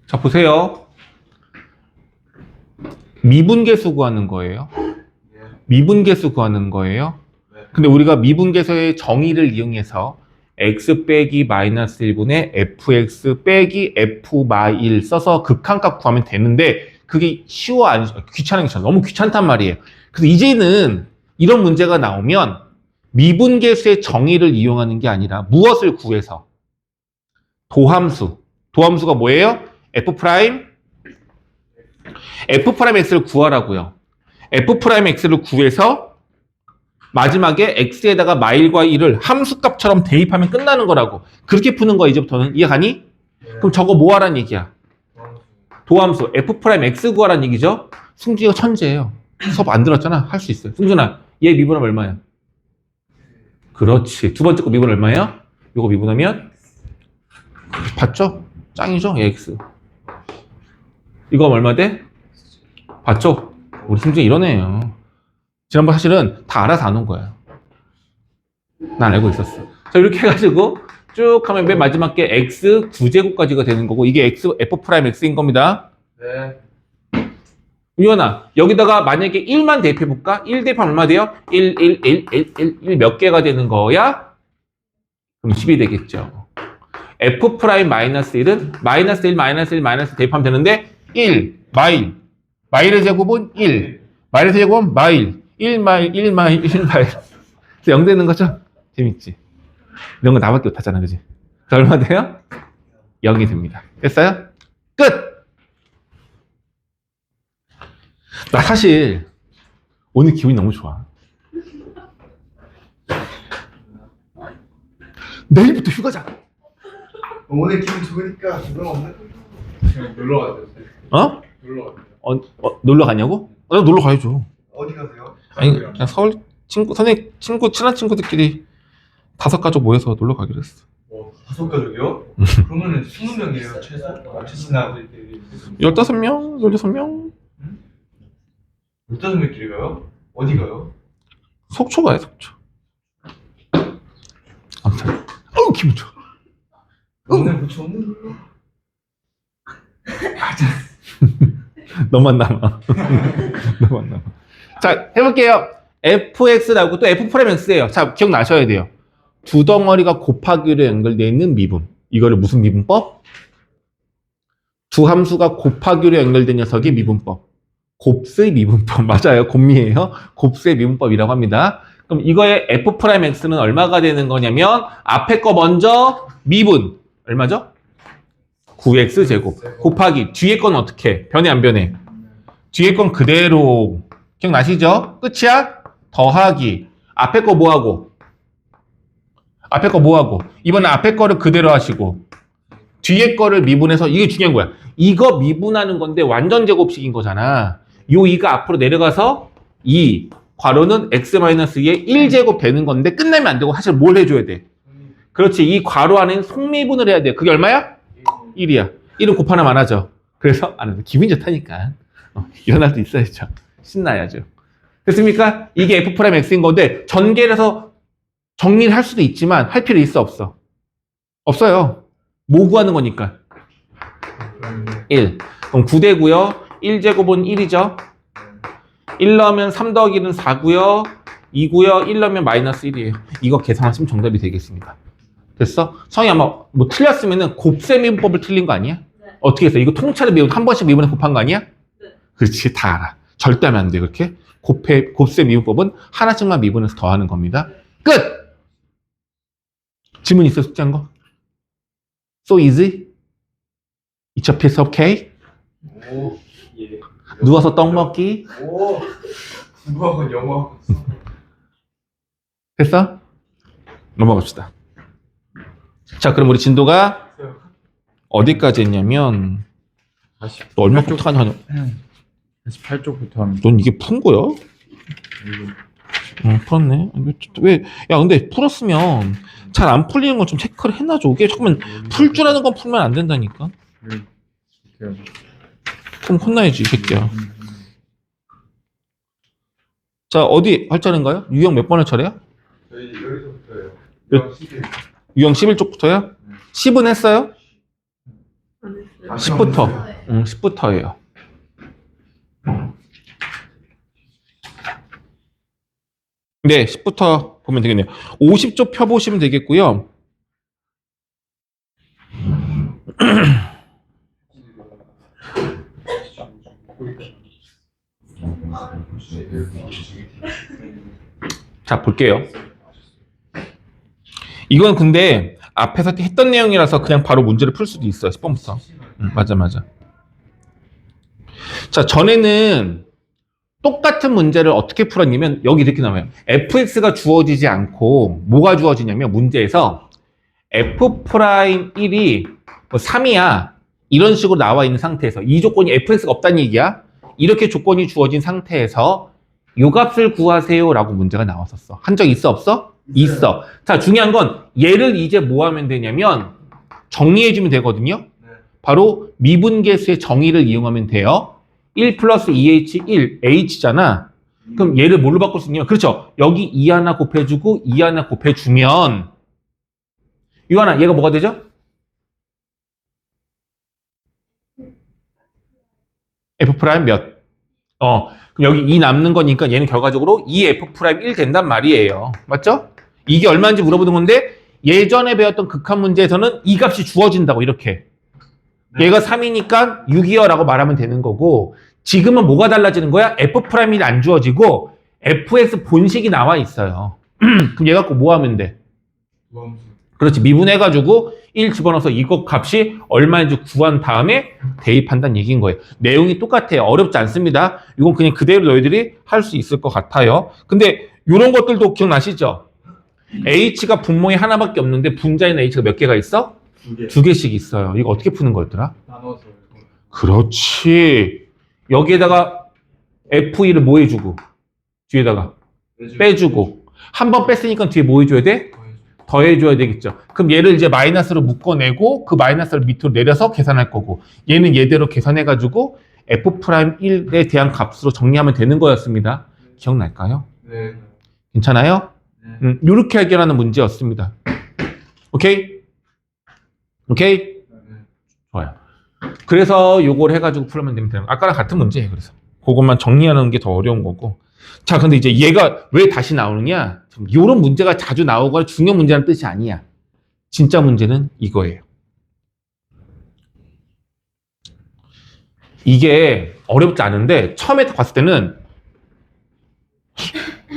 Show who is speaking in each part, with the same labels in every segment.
Speaker 1: 자, 보세요. 미분계수 구하는 거예요. 미분계수 구하는 거예요. 근데 우리가 미분계수의 정의를 이용해서 x 빼기 마이너스 1분의 fx 빼기 f 마 1 써서 극한값 구하면 되는데 그게 쉬워 안 귀찮은 게 너무 귀찮단 말이에요. 그래서 이제는 이런 문제가 나오면 미분계수의 정의를 이용하는 게 아니라 무엇을 구해서 도함수가 뭐예요? f'x를 구하라고요. f'x를 구해서 마지막에 x에다가 마일과 1을 함수값처럼 대입하면 끝나는 거라고. 그렇게 푸는 거 이제부터는. 이해가니? 그럼 저거 뭐 하라는 얘기야? 도함수 f'x 구하라는 얘기죠. 승준이가 천재예요. 수업 안 들었잖아. 할 수 있어요. 승준아, 얘 미분하면 얼마야? 그렇지. 두 번째 거 미분 얼마예요? 요거 미분하면 봤죠? 짱이죠? x. 이거 얼마 돼? 봤죠? 우리 승준이 이런 애예요. 지난번 사실은 다 알아서 안 온 거예요. 난 알고 있었어. 자, 이렇게 해가지고 쭉 하면 맨 마지막 게 x 9제곱까지가 되는 거고 이게 f'x인 겁니다.
Speaker 2: 네.
Speaker 1: 유연아, 여기다가 만약에 1만 대입해볼까? 1 대입하면 얼마 돼요? 1 몇 개가 되는 거야? 그럼 10이 되겠죠. f'-1은 마이너스 1, 마이너스 1 대입하면 되는데 1, 마일의 제곱은 1, 마일의 제곱은 마일, 1 마일. 그래서 0 되는 거죠? 재밌지? 이런 거 나밖에 못하잖아, 그지? 그래서 얼마 돼요? 0이 됩니다. 됐어요? 끝! 나 사실 오늘 기분이 너무 좋아. 내일부터 휴가잖아.
Speaker 2: 오늘 기분 좋으니까 그건 없는 그냥 놀러 가세요.
Speaker 1: 어?
Speaker 2: 놀러 가세요.
Speaker 1: 놀러 가냐고? 나 놀러 가야죠.
Speaker 2: 어디 가세요?
Speaker 1: 아니, 그냥 서울 친한 친구들끼리 5가족 모여서 놀러 가기로 했어.
Speaker 2: 5가족이요? 그러면은 20명이에요 최소? 최소나
Speaker 1: 15명? 16명?
Speaker 2: 15명끼리 가요? 어디 가요?
Speaker 1: 속초 가요, 속초. 아무튼, 기분 좋아.
Speaker 2: 오늘 그치 없는
Speaker 1: 너만 남아. 너만 남아. 자, 해볼게요. fx 나오고 또 f'x예요. 자, 기억나셔야 돼요. 두 덩어리가 곱하기로 연결되어 있는 미분. 이거를 무슨 미분법? 두 함수가 곱하기로 연결된 녀석이 미분법. 곱수의 미분법. 맞아요. 곱미예요. 곱수의 미분법이라고 합니다. 그럼 이거의 f'x는 얼마가 되는 거냐면 앞에 거 먼저 미분. 얼마죠? 9x제곱 곱하기 뒤에 건 어떻게? 변해 안 변해? 뒤에 건 그대로. 기억나시죠? 끝이야? 더하기. 앞에 거 뭐하고? 이번에 앞에 거를 그대로 하시고 뒤에 거를 미분해서 이게 중요한 거야. 이거 미분하는 건데 완전 제곱식인 거잖아. 요 2가 앞으로 내려가서 2 괄호는 x-2의 1제곱 되는 건데 끝내면 안 되고 사실 뭘 해줘야 돼? 그렇지. 이 괄호 안에는 속미분을 해야 돼. 그게 얼마야? 1이야. 1은 곱 하나만 하죠. 그래서 안 해도 기분이 좋다니까. 이런 날도 있어야죠. 신나야죠. 됐습니까? 이게 f'x인 건데 전개를 해서 정리를 할 수도 있지만 할 필요 있어 없어? 없어요. 뭐 구하는 거니까? 1. 그럼 9대고요. 1제곱은 1이죠. 1 넣으면 3 더하기 1은 4고요. 2고요. 1 넣으면 마이너스 1이에요. 이거 계산하시면 정답이 되겠습니다. 됐어? 성이 아마 뭐 틀렸으면은 곱셈 미분법을 틀린 거 아니야?
Speaker 3: 네.
Speaker 1: 어떻게 했어? 이거 통째로 미분 한 번씩 미분해 곱한 거 아니야?
Speaker 3: 네.
Speaker 1: 그렇지, 다 알아. 절대 하면 안 돼, 그렇게. 곱셈 미분법은 하나씩만 미분해서 더하는 겁니다. 끝! 질문 있어, 숙제한 거? So easy? It's a piece of cake?
Speaker 2: 오, 예.
Speaker 1: 누워서 떡 먹기?
Speaker 2: 오, 국어학원 영어학원.
Speaker 1: 됐어? 넘어갑시다. 자, 그럼 우리 진도가 어디까지 했냐면, 너 얼마부터 하냐?
Speaker 4: 48쪽부터 합니다.
Speaker 1: 넌 이게 푼 거야? 풀었네. 왜? 야, 근데 풀었으면 잘 안 풀리는 건 좀 체크를 해놔줘. 이게 잠깐만 풀 줄 아는 건 풀면 안 된다니까. 그럼 혼나야지, 이 새끼야. 자, 어디 할 차례인가요? 유형 몇 번의 차례야?
Speaker 2: 저희 여기서부터예요.
Speaker 1: 유형 11쪽부터요? 10은 했어요?
Speaker 3: 안 했어요.
Speaker 1: 10부터. 10부터예요. 네, 10부터 보면 되겠네요. 50쪽 펴보시면 되겠고요. 자, 볼게요. 이건 근데 앞에서 했던 내용이라서 그냥 바로 문제를 풀 수도 있어요. 10번부터. 맞아. 자, 전에는 똑같은 문제를 어떻게 풀었냐면 여기 이렇게 나와요. fx가 주어지지 않고 뭐가 주어지냐면 문제에서 f'1이 뭐 3이야. 이런 식으로 나와 있는 상태에서 이 조건이 fx가 없다는 얘기야. 이렇게 조건이 주어진 상태에서 요 값을 구하세요 라고 문제가 나왔었어. 한 적 있어 없어? 있어. 자, 중요한 건 얘를 이제 뭐 하면 되냐면 정리해주면 되거든요. 바로 미분계수의 정의를 이용하면 돼요. 1 플러스 2h1 h잖아. 그럼 얘를 뭘로 바꿀 수 있냐면 그렇죠. 여기 2 하나 곱해주고 2 하나 곱해주면 이 하나 얘가 뭐가 되죠? f 프라임 몇? 그럼 여기 2 남는 거니까 얘는 결과적으로 2f 프라임 1 된단 말이에요. 맞죠? 이게 얼마인지 물어보는 건데 예전에 배웠던 극한 문제에서는 이 값이 주어진다고 이렇게. 얘가 3이니까 6이요 라고 말하면 되는 거고 지금은 뭐가 달라지는 거야? f 프라임이 안 주어지고 fx 본식이 나와 있어요. 그럼 얘 갖고 뭐 하면 돼? 그렇지. 미분해가지고 1 집어넣어서 이거 값이 얼마인지 구한 다음에 대입한다는 얘기인 거예요. 내용이 똑같아요. 어렵지 않습니다. 이건 그냥 그대로 너희들이 할 수 있을 것 같아요. 근데 이런 것들도 기억나시죠? h가 분모에 하나밖에 없는데 분자인 h가 몇 개가 있어? 2개씩 있어요. 이거 어떻게 푸는 거였더라?
Speaker 2: 나눠서.
Speaker 1: 그렇지. 여기에다가 f2를 뭐 해주고 뒤에다가 빼주고 한 번 뺐으니까 뒤에 뭐 해줘야 돼? 더해줘야 되겠죠. 그럼 얘를 이제 마이너스로 묶어내고 그 마이너스를 밑으로 내려서 계산할 거고 얘는 얘대로 계산해가지고 f'1에 대한 값으로 정리하면 되는 거였습니다. 기억날까요?
Speaker 2: 네.
Speaker 1: 괜찮아요?
Speaker 2: 네.
Speaker 1: 이렇게 해결하는 문제였습니다. 오케이? 오케이? 좋아요. 그래서 요걸 해가지고 풀면 됩니다. 아까랑 같은 문제예요. 그래서 그것만 정리하는 게 더 어려운 거고. 자, 근데 이제 얘가 왜 다시 나오느냐? 이런 문제가 자주 나오거나 중요한 문제라는 뜻이 아니야. 진짜 문제는 이거예요. 이게 어렵지 않은데 처음에 봤을 때는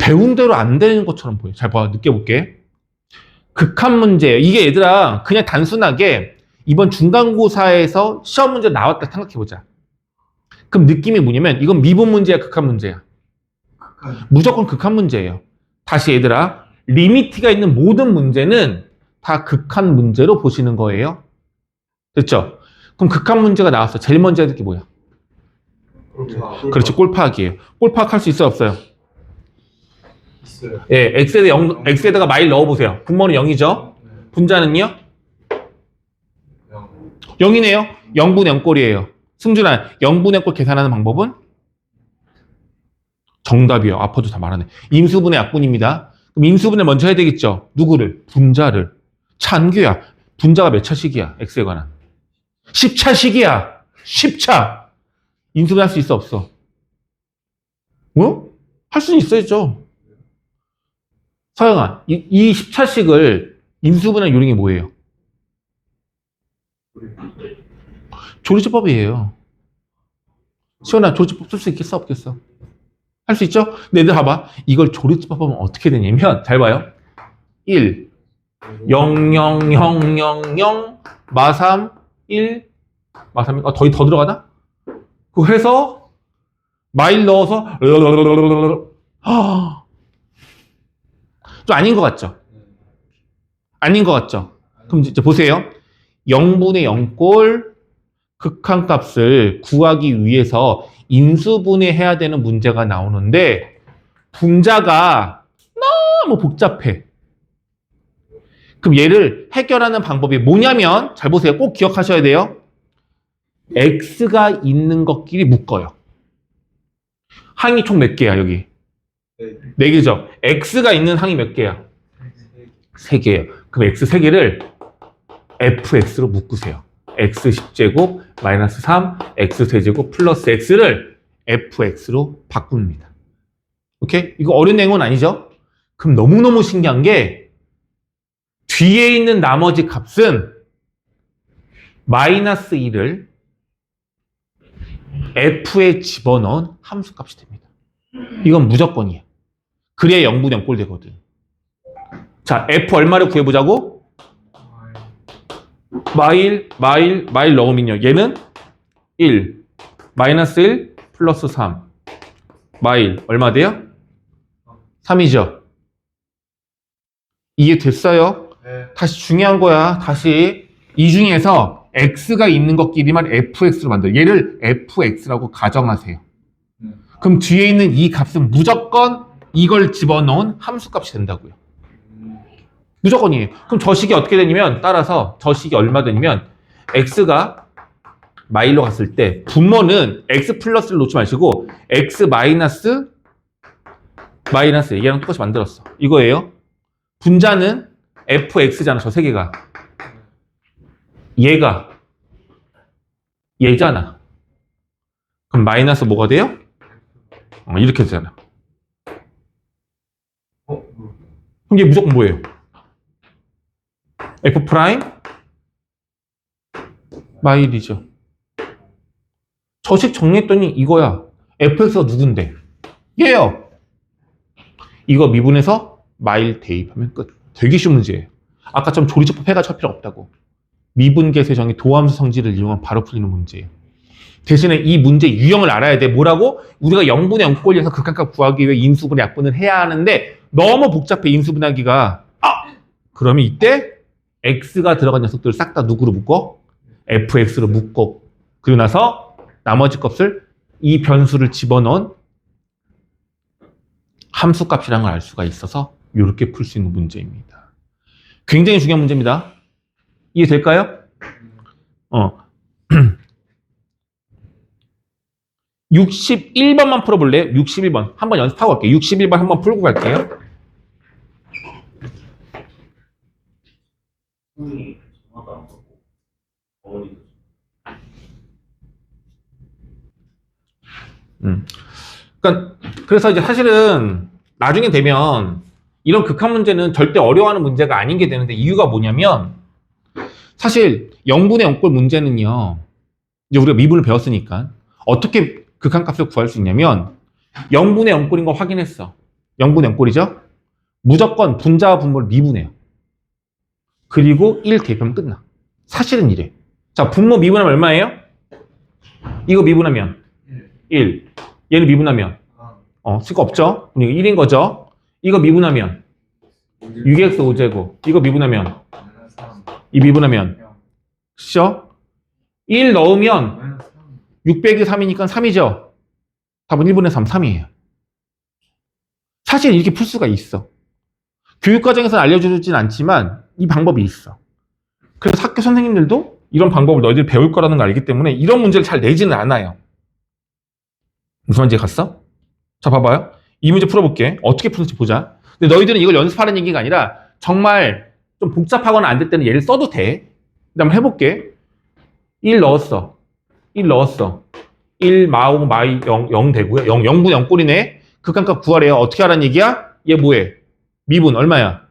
Speaker 1: 배운 대로 안 되는 것처럼 보여. 잘 봐, 느껴볼게. 극한 문제예요. 이게 얘들아 그냥 단순하게 이번 중간고사에서 시험 문제 나왔다 생각해보자. 그럼 느낌이 뭐냐면 이건 미분 문제야, 극한 문제야? 무조건 극한 문제예요. 다시 얘들아 리미트가 있는 모든 문제는 다 극한 문제로 보시는 거예요. 됐죠? 그럼 극한 문제가 나왔어. 제일 먼저 해야 될 게 뭐야? 그렇지, 꼴파악이에요. 꼴파악 할 수 있어요, 없어요?
Speaker 2: 있어요.
Speaker 1: 예, x에다가 마일 넣어보세요. 분모는 0이죠? 분자는요? 0이네요. 0분의 0꼴이에요. 승준아, 0분의 0꼴 계산하는 방법은? 정답이요. 아파도 다 말하네. 인수분해 약분입니다. 그럼 인수분해 먼저 해야 되겠죠? 누구를? 분자를. 찬규야. 분자가 몇 차식이야? x에 관한. 10차식이야. 10차. 인수분해 할 수 있어, 없어? 할 수는 있어야죠. 서영아, 이 10차식을 인수분해 요령이 뭐예요? 조리제법이에요. 시원아, 조리제법 쓸 수 있겠어, 없겠어? 할 수 있죠? 근데 얘들 봐봐. 이걸 조리제법 하면 어떻게 되냐면, 잘 봐요. 1, 0, 0, 0, 0, 0, 마삼, 1, 마삼, 더 들어가나? 그거 해서, 마일 넣어서, 좀 아닌 것 같죠? 아닌 것 같죠? 그럼 이제 보세요. 0분의 0꼴 극한값을 구하기 위해서 인수분해해야 되는 문제가 나오는데 분자가 너무 복잡해. 그럼 얘를 해결하는 방법이 뭐냐면 잘 보세요. 꼭 기억하셔야 돼요. x가 있는 것끼리 묶어요. 항이 총 몇 개야 여기? 4개죠. x가 있는 항이 몇 개야? 3개예요. 그럼 x 3개를 fx로 묶으세요. x10제곱 마이너스 3 x 세제곱 플러스 x를 fx로 바꿉니다. 오케이? 이거 어려운 내용은 아니죠? 그럼 너무너무 신기한 게 뒤에 있는 나머지 값은 마이너스 1을 f에 집어넣은 함수값이 됩니다. 이건 무조건이에요. 그래야 0분의 0꼴 되거든. 자, f 얼마를 구해보자고? 마일 넣으면요. 얘는 1, 마이너스 1 플러스 3. 마일 얼마 돼요? 3이죠. 이해됐어요?
Speaker 2: 네.
Speaker 1: 다시 중요한 거야. 다시 이 중에서 x가 있는 것끼리만 fx로 만들어요. 얘를 fx라고 가정하세요. 그럼 뒤에 있는 이 값은 무조건 이걸 집어넣은 함수값이 된다고요. 무조건이에요. 그럼 저 식이 어떻게 되냐면 따라서 저 식이 얼마 되냐면 x가 마일로 갔을 때 분모는 x 플러스를 놓지 마시고 x 마이너스 얘랑 똑같이 만들었어. 이거예요. 분자는 fx잖아. 저 세 개가. 얘잖아. 그럼 마이너스 뭐가 돼요? 이렇게 되잖아. 그럼 얘 무조건 뭐예요? f 프라임 마일이죠. 저식 정리했더니 이거야. fx가 누군데? 얘요. 이거 미분해서 마일 대입하면 끝. 되게 쉬운 문제예요. 아까처럼 조리제법 해가지고 할 필요 없다고. 미분계세정의 도함수 성질을 이용한 바로 풀리는 문제예요. 대신에 이 문제 유형을 알아야 돼. 뭐라고? 우리가 0분의 0꼴에서 극한값 구하기 위해 인수분 약분을 해야 하는데 너무 복잡해 인수분하기가. 그러면 이때 x가 들어간 녀석들을 싹 다 누구로 묶어? fx로 묶어. 그리고 나서 나머지 값을 이 변수를 집어넣은 함수값이라는 걸 알 수가 있어서 이렇게 풀 수 있는 문제입니다. 굉장히 중요한 문제입니다. 이해될까요? 61번만 풀어볼래요? 61번. 한번 연습하고 갈게요. 61번 한번 풀고 갈게요. 그러니까 그래서 이제 사실은 나중에 되면 이런 극한 문제는 절대 어려워하는 문제가 아닌 게 되는데 이유가 뭐냐면 사실 0분의 0꼴 문제는요. 이제 우리가 미분을 배웠으니까 어떻게 극한값을 구할 수 있냐면 0분의 0꼴인 거 확인했어. 0분의 0꼴이죠? 무조건 분자와 분모를 미분해요. 그리고 1 대입하면 끝나. 사실은 이래. 자, 분모 미분하면 얼마예요? 이거 미분하면 1. 얘는 미분하면 쓸 거 없죠? 이거 1인 거죠? 이거 미분하면 6x 5제곱. 이거 미분하면 이 미분하면 그죠? 1 넣으면 600이 3이니까 3이죠? 답은 1분의 3, 3이에요. 사실 이렇게 풀 수가 있어. 교육과정에서는 알려주진 않지만 이 방법이 있어. 그래서 학교 선생님들도 이런 방법을 너희들이 배울 거라는 걸 알기 때문에 이런 문제를 잘 내지는 않아요. 무슨 말인지 갔어? 자, 봐봐요. 이 문제 풀어볼게. 어떻게 푸는지 보자. 근데 너희들은 이걸 연습하는 얘기가 아니라 정말 좀 복잡하거나 안 될 때는 얘를 써도 돼. 근데 한번 해볼게. 1 넣었어. 1 넣었어. 1 마오 마이 0 되고요. 0분의 0꼴이네. 극한값 구하래요. 어떻게 하라는 얘기야? 얘 뭐해? 미분 얼마야?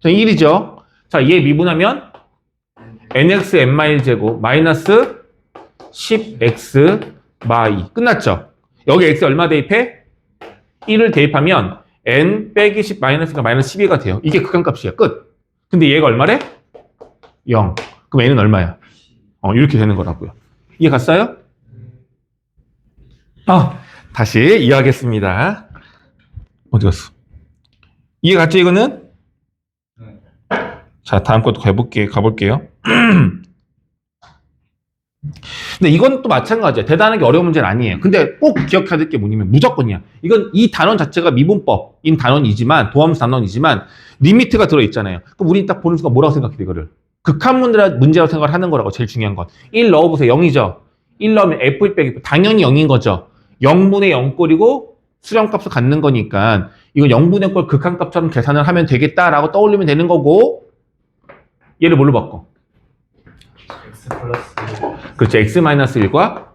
Speaker 1: 1이죠. 자, 얘 미분하면 nx n 제곱 마이너스 10x 마이. 끝났죠? 여기 x 얼마 대입해? 1을 대입하면 n 빼기 10 마이너스가 마이너스 12가 돼요. 이게 극한값이야. 끝. 근데 얘가 얼마래? 0. 그럼 n은 얼마야? 이렇게 되는 거라고요. 이해 갔어요? 다시 이해하겠습니다. 어디 갔어? 이해 갔죠, 이거는? 자, 다음 것도 가볼게요. 근데 이건 또 마찬가지야. 대단하게 어려운 문제는 아니에요. 근데 꼭 기억해야 될 게 뭐냐면 무조건이야. 이건 이 단원 자체가 미분법인 단원이지만, 도함수 단원이지만, 리미트가 들어있잖아요. 그럼 우린 딱 보는 순간 뭐라고 생각해, 이거를? 극한 문제라고 생각을 하는 거라고, 제일 중요한 건. 1 넣어보세요. 0이죠? 1 넣으면 f1 빼기 당연히 0인 거죠. 0분의 0꼴이고 수렴값을 갖는 거니까 이건 0분의 0꼴 극한값처럼 계산을 하면 되겠다라고 떠올리면 되는 거고 얘를 뭘로 바꿔?
Speaker 2: 플러스
Speaker 1: 그렇죠. x-1과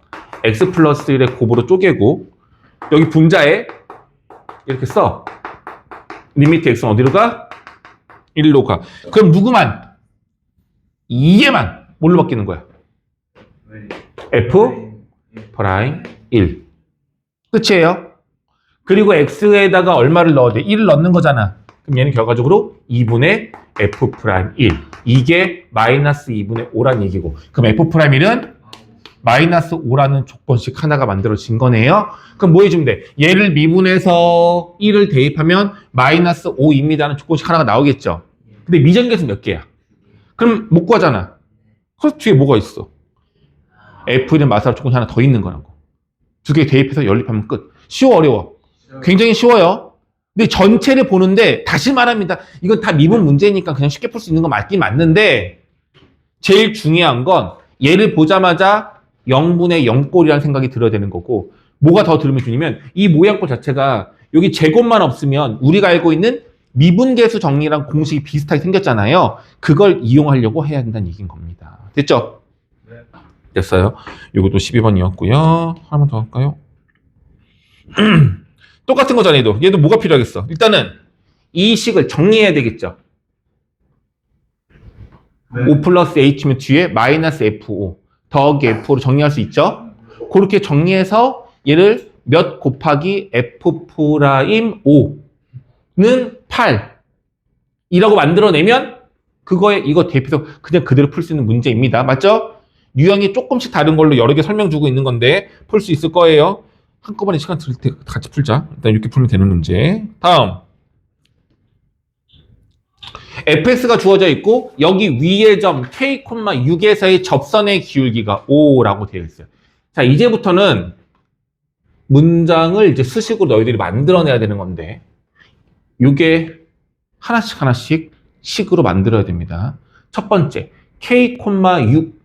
Speaker 1: x 플러스 1의 곱으로 쪼개고 여기 분자에 이렇게 써. 리미트 x는 어디로 가? 1로 가. 그럼 누구만? 2에만 뭘로 바뀌는 거야? f 프라임 1. 끝이에요. 그리고 x에다가 얼마를 넣어야 돼? 1을 넣는 거잖아. 그럼 얘는 결과적으로 2분의 f 프라임 1. 이게 마이너스 2분의 5란 얘기고. 그럼 f 프라임 1은 마이너스 5라는 조건식 하나가 만들어진 거네요. 그럼 뭐 해주면 돼? 얘를 미분해서 1을 대입하면 마이너스 5입니다는 조건식 하나가 나오겠죠. 근데 미정계수 몇 개야? 그럼 못 구하잖아. 그래서 뒤에 뭐가 있어? F1은 마사라 조건식 하나 더 있는 거라고. 두 개 대입해서 연립하면 끝. 쉬워 어려워? 굉장히 쉬워요. 근데 전체를 보는데 다시 말합니다. 이건 다 미분 문제니까 그냥 쉽게 풀 수 있는 건 맞긴 맞는데 제일 중요한 건 얘를 보자마자 0분의 0꼴이라는 생각이 들어야 되는 거고 뭐가 더 들으면 좋냐면 이 모양꼴 자체가 여기 제곱만 없으면 우리가 알고 있는 미분계수 정리랑 공식이 비슷하게 생겼잖아요. 그걸 이용하려고 해야 된다는 얘기인 겁니다. 됐죠?
Speaker 2: 네.
Speaker 1: 됐어요. 이것도 12번이었고요. 하나만 더 할까요? 똑같은 거잖아 얘도 뭐가 필요하겠어? 일단은 이 식을 정리해야 되겠죠.
Speaker 2: 네.
Speaker 1: 5 플러스 h면 뒤에 마이너스 f5 더하기 f로 정리할 수 있죠. 그렇게 정리해서 얘를 몇 곱하기 f 프라임 5는 8이라고 만들어내면 그거에 이거 대입해서 그냥 그대로 풀 수 있는 문제입니다. 맞죠? 유형이 조금씩 다른 걸로 여러 개 설명 주고 있는 건데 풀 수 있을 거예요. 한꺼번에 시간 들을 때 같이 풀자. 일단 이렇게 풀면 되는 문제. 다음. fx가 주어져 있고 여기 위의 점 k,6에서의 접선의 기울기가 5라고 되어 있어요. 자, 이제부터는 문장을 이제 수식으로 너희들이 만들어내야 되는 건데 이게 하나씩 식으로 만들어야 됩니다. 첫 번째, k,6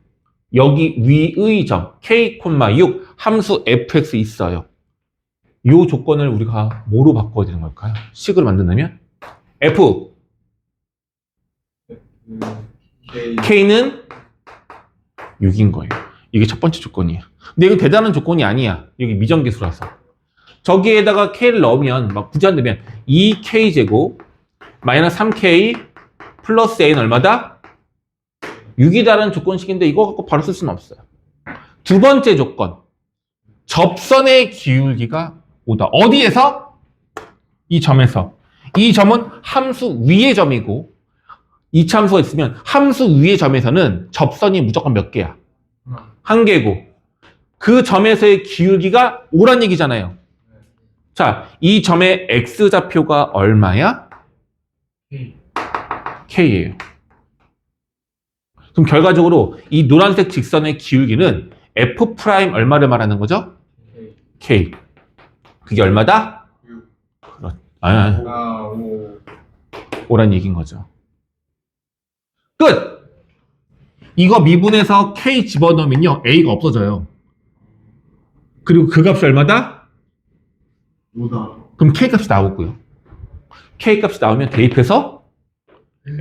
Speaker 1: 여기 위의 점 k,6 함수 fx 있어요. 이 조건을 우리가 뭐로 바꿔야 되는 걸까요? 식으로 만든다면 f K는 6인 거예요. 이게 첫 번째 조건이에요. 근데 이건 대단한 조건이 아니야. 여기 미정계수라서. 저기에다가 K를 넣으면 막 굳이 안 되면 2K제곱 마이너스 3K 플러스 A는 얼마다? 6이다라는 조건식인데 이거 갖고 바로 쓸 수는 없어요. 두 번째 조건. 접선의 기울기가 5다. 어디에서? 이 점에서. 이 점은 함수 위의 점이고 이차함수가 있으면 함수 위의 점에서는 접선이 무조건 몇 개야? 한 개고 그 점에서의 기울기가 5란 얘기잖아요. 자, 이 점의 x좌표가 얼마야? K예요. 그럼 결과적으로 이 노란색 직선의 기울기는 f 프라임 얼마를 말하는 거죠? K. 그게 얼마다?
Speaker 2: 6.
Speaker 1: 아니. 5란 얘기인 거죠. 끝! 이거 미분해서 K 집어넣으면요 A가 없어져요. 그리고 그 값이 얼마다?
Speaker 2: 5다.
Speaker 1: 그럼 K 값이 나오고요. K 값이 나오면 대입해서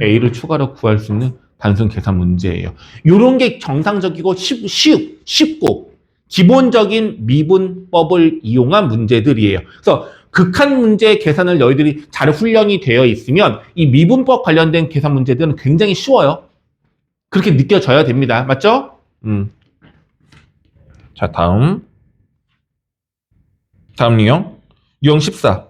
Speaker 1: A를 추가로 구할 수 있는 단순 계산 문제예요. 이런 게 정상적이고 쉽고 기본적인 미분법을 이용한 문제들이에요. 그래서 극한 문제 계산을 너희들이 잘 훈련이 되어 있으면 이 미분법 관련된 계산 문제들은 굉장히 쉬워요. 그렇게 느껴져야 됩니다. 맞죠? 자, 다음 유형 14.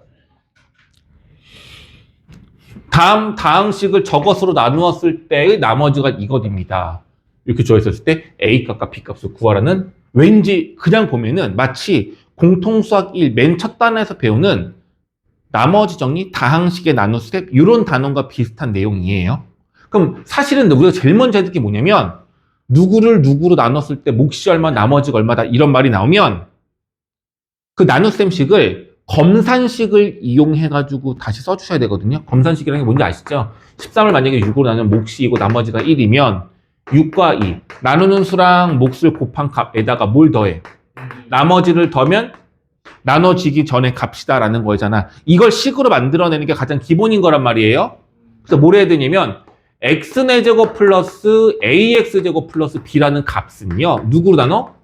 Speaker 1: 다항식을 저것으로 나누었을 때의 나머지가 이것입니다. 이렇게 주어있었을 때 A 값과 B 값을 구하라는 왠지 그냥 보면은 마치 공통수학 1 맨 첫 단에서 배우는 나머지 정리 다항식의 나누 스텝 이런 단원과 비슷한 내용이에요. 그럼 사실은 우리가 제일 먼저 해야 될 게 뭐냐면 누구를 누구로 나눴을 때 몫이 얼마 나머지가 얼마다 이런 말이 나오면 그 나눗셈식을 검산식을 이용해가지고 다시 써주셔야 되거든요. 검산식이라는 게 뭔지 아시죠? 13을 만약에 6으로 나누면 몫이 이고 나머지가 1이면 6과 2 나누는 수랑 몫을 곱한 값에다가 뭘 더해? 나머지를 더면 나눠지기 전에 값이다라는 거잖아. 이걸 식으로 만들어내는 게 가장 기본인 거란 말이에요. 그래서 뭘 해야 되냐면 x제곱 플러스 ax제곱 플러스 b라는 값은요. 누구로 나눠?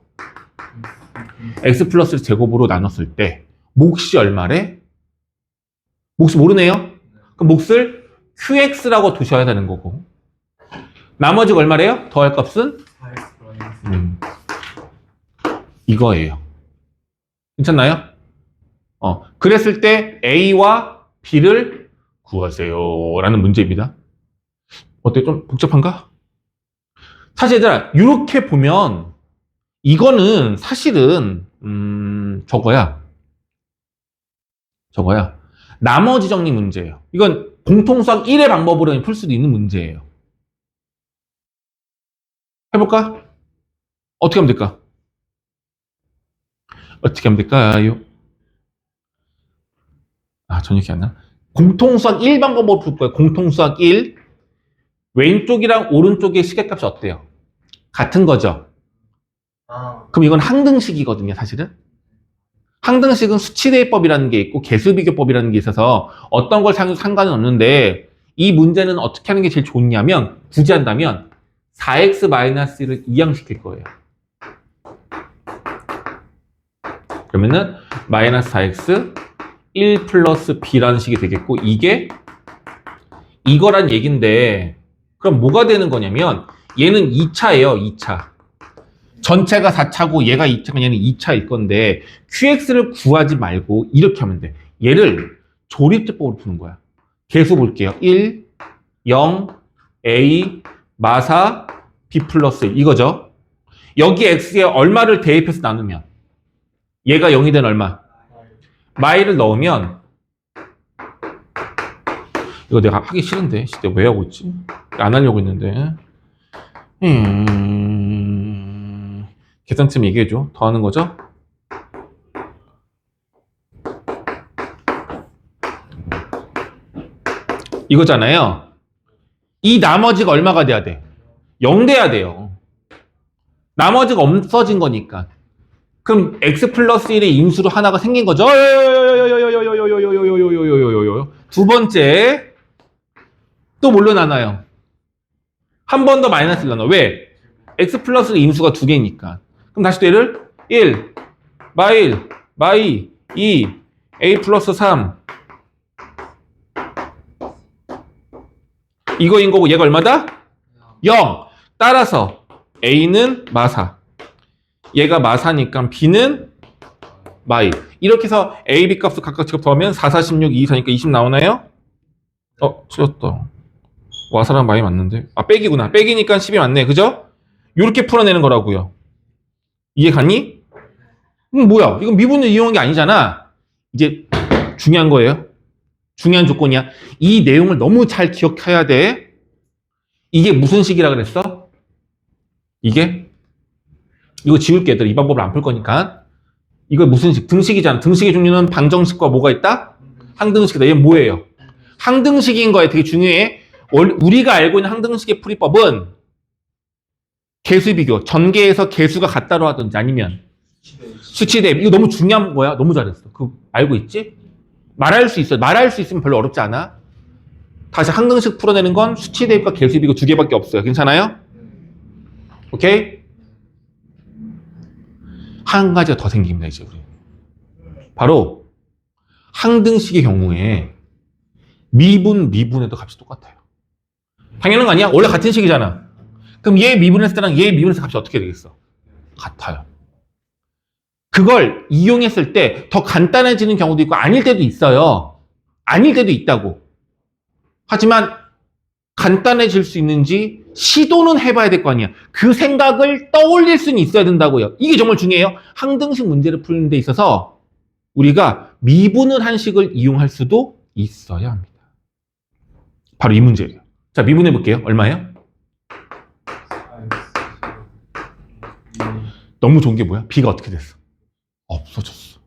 Speaker 1: x 플러스 제곱으로 나눴을 때 몫이 얼마래? 몫이 모르네요? 그럼 몫을 qx라고 두셔야 되는 거고 나머지가 얼마래요? 더할 값은? 이거예요. 괜찮나요? 그랬을 때 a와 b를 구하세요 라는 문제입니다. 어때? 좀 복잡한가? 사실 얘들아 이렇게 보면 이거는 사실은 저거야 나머지 정리 문제예요. 이건 공통수학 1의 방법으로 풀 수도 있는 문제예요. 해볼까? 어떻게 하면 될까? 어떻게 하면 될까요? 전역이 안 나. 공통수학 1 방법으로 풀 거예요. 공통수학 1. 왼쪽이랑 오른쪽의 시계값이 어때요? 같은 거죠? 그럼 이건 항등식이거든요, 사실은. 항등식은 수치대입법이라는 게 있고 개수비교법이라는 게 있어서 어떤 걸 상관은 없는데 이 문제는 어떻게 하는 게 제일 좋냐면 굳이 한다면 4x-1을 이항시킬 거예요. 그러면은 마이너스 4x 1 플러스 b라는 식이 되겠고 이게 이거란 얘긴데 그럼 뭐가 되는 거냐면 얘는 2차예요. 2차. 전체가 4차고 얘가 2차면 얘는 2차일 건데 qx를 구하지 말고 이렇게 하면 돼. 얘를 조립제법으로 푸는 거야. 개수 볼게요. 1, 0, a, 마사, b 플러스 1 이거죠. 여기 x에 얼마를 대입해서 나누면 얘가 0이 된 얼마? 마이를 넣으면 이거 내가 하기 싫은데 진짜 왜 하고 있지? 안 하려고 했는데 계산팀 얘기해줘. 더 하는 거죠? 이거잖아요. 이 나머지가 얼마가 돼야 돼? 0 돼야 돼요. 나머지가 없어진 거니까. 그럼 x 플러스 1의 인수로 하나가 생긴 거죠. 두 번째 또 뭘로 나눠요? 한 번 더 마이너스를 나눠. 왜? x 플러스 인수가 두 개니까. 그럼 다시 또 얘를 1, 마이, 2, a 플러스 3 이거인 거고 얘가 얼마다? 0. 따라서 a는 마사 얘가 마사니까 b는 마이 이렇게 해서 a, b 값을 각각 직접 더하면 4, 4, 16, 2, 4니까 20 나오나요? 틀렸다. 와사랑 마이 맞는데? 빼기구나. 빼기니까 10이 맞네. 그죠? 이렇게 풀어내는 거라고요. 이해 갔니? 뭐야? 이건 미분을 이용한 게 아니잖아. 이제 중요한 거예요. 중요한 조건이야. 이 내용을 너무 잘 기억해야 돼. 이게 무슨 식이라 그랬어? 이거 지울게 얘들아. 이 방법을 안 풀 거니까. 이거 무슨 식? 등식이잖아. 등식의 종류는 방정식과 뭐가 있다? 항등식이다. 얘 뭐예요? 항등식인 거에 되게 중요해. 우리가 알고 있는 항등식의 풀이법은 개수 비교, 전개에서 개수가 같다로 하든지 아니면 수치 대입. 이거 너무 중요한 거야. 너무 잘했어. 그거 알고 있지? 말할 수 있어. 말할 수 있으면 별로 어렵지 않아. 다시 항등식 풀어내는 건 수치 대입과 개수 비교 두 개밖에 없어요. 괜찮아요? 오케이? 한 가지가 더 생깁니다, 이제 우리. 바로 항등식의 경우에 미분에도 값이 똑같아요. 당연한 거 아니야? 원래 같은 식이잖아. 그럼 얘 미분했을 때랑 얘 미분했을 때 값이 어떻게 되겠어? 같아요. 그걸 이용했을 때 더 간단해지는 경우도 있고 아닐 때도 있어요. 아닐 때도 있다고. 하지만 간단해질 수 있는지 시도는 해봐야 될 거 아니야. 그 생각을 떠올릴 수는 있어야 된다고요. 이게 정말 중요해요. 항등식 문제를 푸는 데 있어서 우리가 미분을 한 식을 이용할 수도 있어야 합니다. 바로 이 문제예요. 자, 미분해 볼게요. 얼마예요? 너무 좋은 게 뭐야? b가 어떻게 됐어? 없어졌어.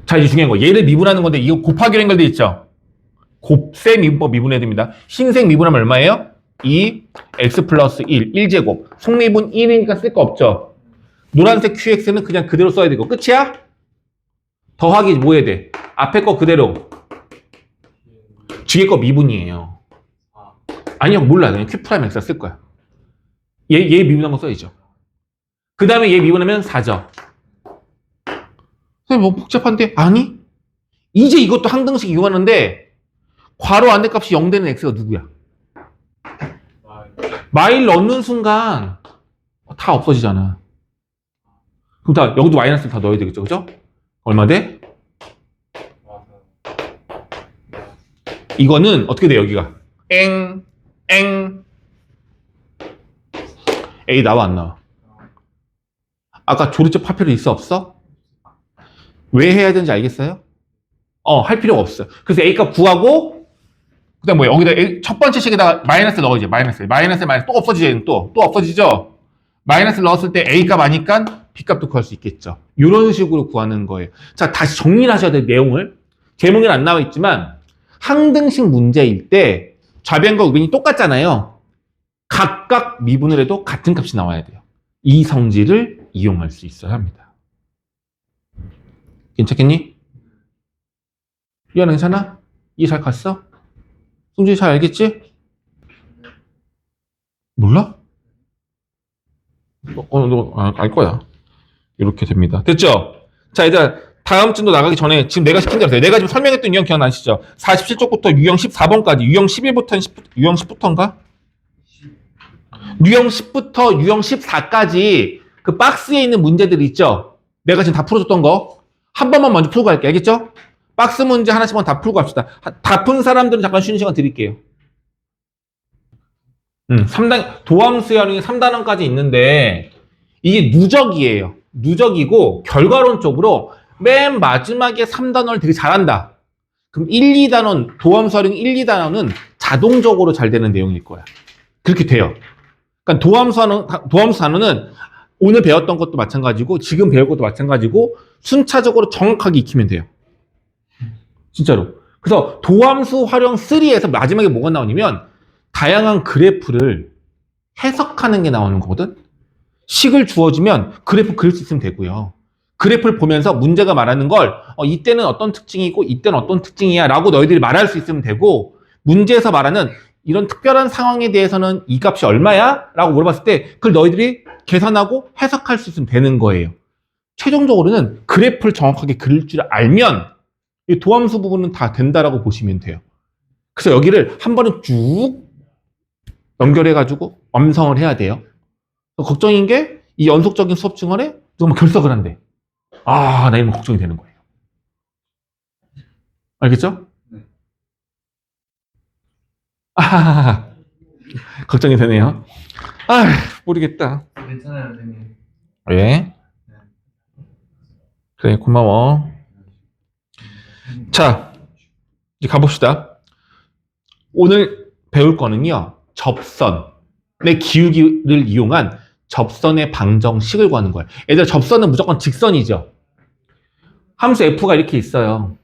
Speaker 1: 자, 이제 중요한 거. 얘를 미분하는 건데 이거 곱하기로 연결돼 있죠? 곱셈 미분법 미분해야 됩니다. 흰색 미분하면 얼마예요? 2, x 플러스 1, 1제곱. 속미분 1이니까 쓸 거 없죠? 노란색 qx는 그냥 그대로 써야 되고 끝이야? 더하기 뭐 해야 돼? 앞에 거 그대로 뒤에 거 미분이에요. 아니요, 몰라. 그냥 Q 프라임 X가 쓸 거야. 얘 미분한 거 써야죠. 그 다음에 얘 미분하면 4죠. 뭐 복잡한데? 아니? 이제 이것도 항등식 이용하는데 괄호 안에 값이 0 되는 X가 누구야? 마일 넣는 순간 다 없어지잖아. 그럼 다 여기도 마이너스 다 넣어야 되겠죠, 그죠? 얼마 돼? 이거는 어떻게 돼 여기가? 엥 A 나와 안 나와? 아까 조리법 할 필요 있어 없어? 왜 해야 되는지 알겠어요? 할 필요가 없어요. 그래서 A 값 구하고 그다음 뭐야 여기다 첫 번째 식에다가 마이너스 넣어야지. 마이너스 또 없어지죠. 또 없어지죠. 마이너스 넣었을 때 A 값 아니까 B 값도 구할 수 있겠죠. 이런 식으로 구하는 거예요. 자, 다시 정리를 하셔야 돼요. 내용을. 제목에는 안 나와 있지만 항등식 문제일 때 좌변과 우변이 똑같잖아요. 각각 미분을 해도 같은 값이 나와야 돼요. 이 성질을 이용할 수 있어야 합니다. 괜찮겠니? 리안아 괜찮아? 이해 잘 갔어? 승준이 잘 알겠지? 몰라? 너 알 거야. 이렇게 됩니다. 됐죠? 자, 얘들아, 다음 주도 나가기 전에 지금 내가 시킨 대로 돼요. 내가 지금 설명했던 유형 기억나시죠? 47쪽부터 유형 14번까지, 유형 11부터 유형 10부터인가? 유형 10부터 유형 14까지 그 박스에 있는 문제들 있죠? 내가 지금 다 풀어줬던 거. 한 번만 먼저 풀고 갈게요. 알겠죠? 박스 문제 하나씩만 다 풀고 갑시다. 다 푼 사람들은 잠깐 쉬는 시간 드릴게요. 3단, 도함수의 활용이 3단원까지 있는데, 이게 누적이에요. 누적이고, 결과론적으로 맨 마지막에 3단원을 되게 잘한다. 그럼 1, 2단원, 도함수 활용 1, 2단원은 자동적으로 잘 되는 내용일 거야. 그렇게 돼요. 그러니까 도함수 단원은 오늘 배웠던 것도 마찬가지고, 지금 배울 것도 마찬가지고, 순차적으로 정확하게 익히면 돼요. 진짜로. 그래서 도함수 활용 3에서 마지막에 뭐가 나오냐면 다양한 그래프를 해석하는 게 나오는 거거든. 식을 주어지면 그래프 그릴 수 있으면 되고요. 그래프를 보면서 문제가 말하는 걸 이때는 어떤 특징이고 이때는 어떤 특징이야 라고 너희들이 말할 수 있으면 되고, 문제에서 말하는 이런 특별한 상황에 대해서는 이 값이 얼마야? 라고 물어봤을 때 그걸 너희들이 계산하고 해석할 수 있으면 되는 거예요. 최종적으로는 그래프를 정확하게 그릴 줄 알면 이 도함수 부분은 다 된다라고 보시면 돼요. 그래서 여기를 한 번은 쭉 연결해가지고 완성을 해야 돼요. 걱정인 게 이 연속적인 수업 증언에 정말 결석을 한대. 나 이러면 걱정이 되는 거예요. 알겠죠?
Speaker 2: 네.
Speaker 1: 걱정이 되네요. 모르겠다.
Speaker 2: 괜찮아요, 선생님.
Speaker 1: 왜? 그래, 고마워. 자, 이제 가봅시다. 오늘 배울 거는요, 접선의 기울기를 이용한 접선의 방정식을 구하는 거예요. 얘들아, 접선은 무조건 직선이죠. 함수 f가 이렇게 있어요.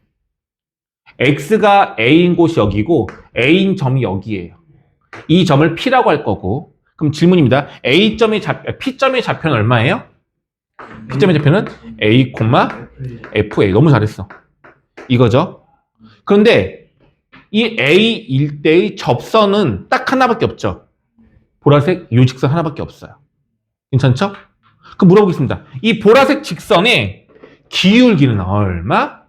Speaker 1: x가 a인 곳이 여기고 a인 점이 여기예요. 이 점을 p라고 할 거고, 그럼 질문입니다. P점의 좌표는 얼마예요? P점의 좌표는 a, fa. 너무 잘했어. 이거죠. 그런데 이 A일 때의 접선은 딱 하나밖에 없죠. 보라색 요 직선 하나밖에 없어요. 괜찮죠? 그럼 물어보겠습니다. 이 보라색 직선의 기울기는 얼마?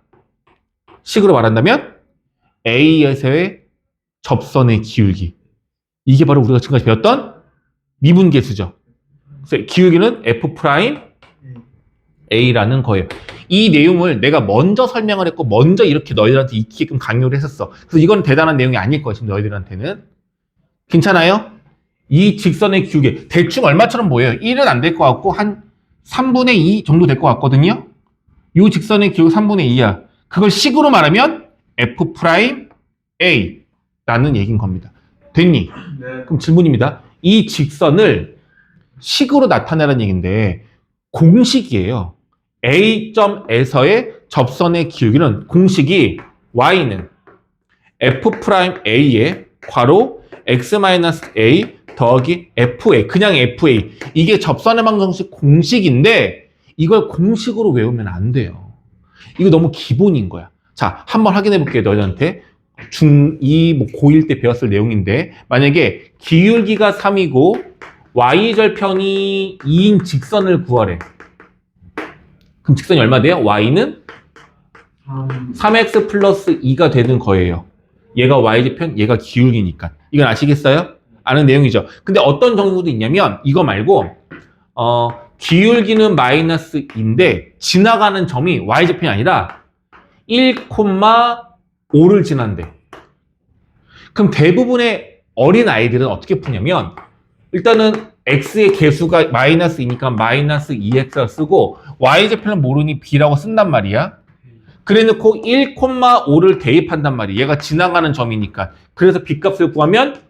Speaker 1: 식으로 말한다면 A에서의 접선의 기울기. 이게 바로 우리가 지금까지 배웠던 미분계수죠. 그래서 기울기는 F'A라는 거예요. 이 내용을 내가 먼저 설명을 했고 먼저 이렇게 너희들한테 익히게끔 강요를 했었어. 그래서 이건 대단한 내용이 아닐 거야, 지금 너희들한테는. 괜찮아요? 이 직선의 기울기 대충 얼마처럼 보여요? 1은 안 될 것 같고 한 3분의 2 정도 될 것 같거든요. 이 직선의 기울기 3분의 2야. 그걸 식으로 말하면 F'A라는 얘기인 겁니다. 됐니?
Speaker 2: 네.
Speaker 1: 그럼 질문입니다. 이 직선을 식으로 나타내라는 얘기인데 공식이에요. A점에서의 접선의 기울기는 공식이 y는 F'A의 괄호 x-a 더하기 fa, 그냥 fa. 이게 접선의 방정식 공식인데 이걸 공식으로 외우면 안 돼요. 이거 너무 기본인 거야. 자, 한번 확인해 볼게요, 너희한테. 중2 뭐 고1 때 배웠을 내용인데 만약에 기울기가 3이고 y절편이 2인 직선을 구하래. 그럼 직선이 얼마 돼요? y는 3x 플러스 2가 되는 거예요. 얘가 y절편, 얘가 기울기니까. 이건 아시겠어요? 아는 내용이죠. 근데 어떤 정도도 있냐면 이거 말고 기울기는 마이너스 2인데 지나가는 점이 y절편이 아니라 1,5를 지난대. 그럼 대부분의 어린 아이들은 어떻게 푸냐면 일단은 x의 개수가 마이너스 2니까 마이너스 2x를 쓰고 y절편은 모르니 b라고 쓴단 말이야. 그래 놓고 1,5를 대입한단 말이야. 얘가 지나가는 점이니까. 그래서 b값을 구하면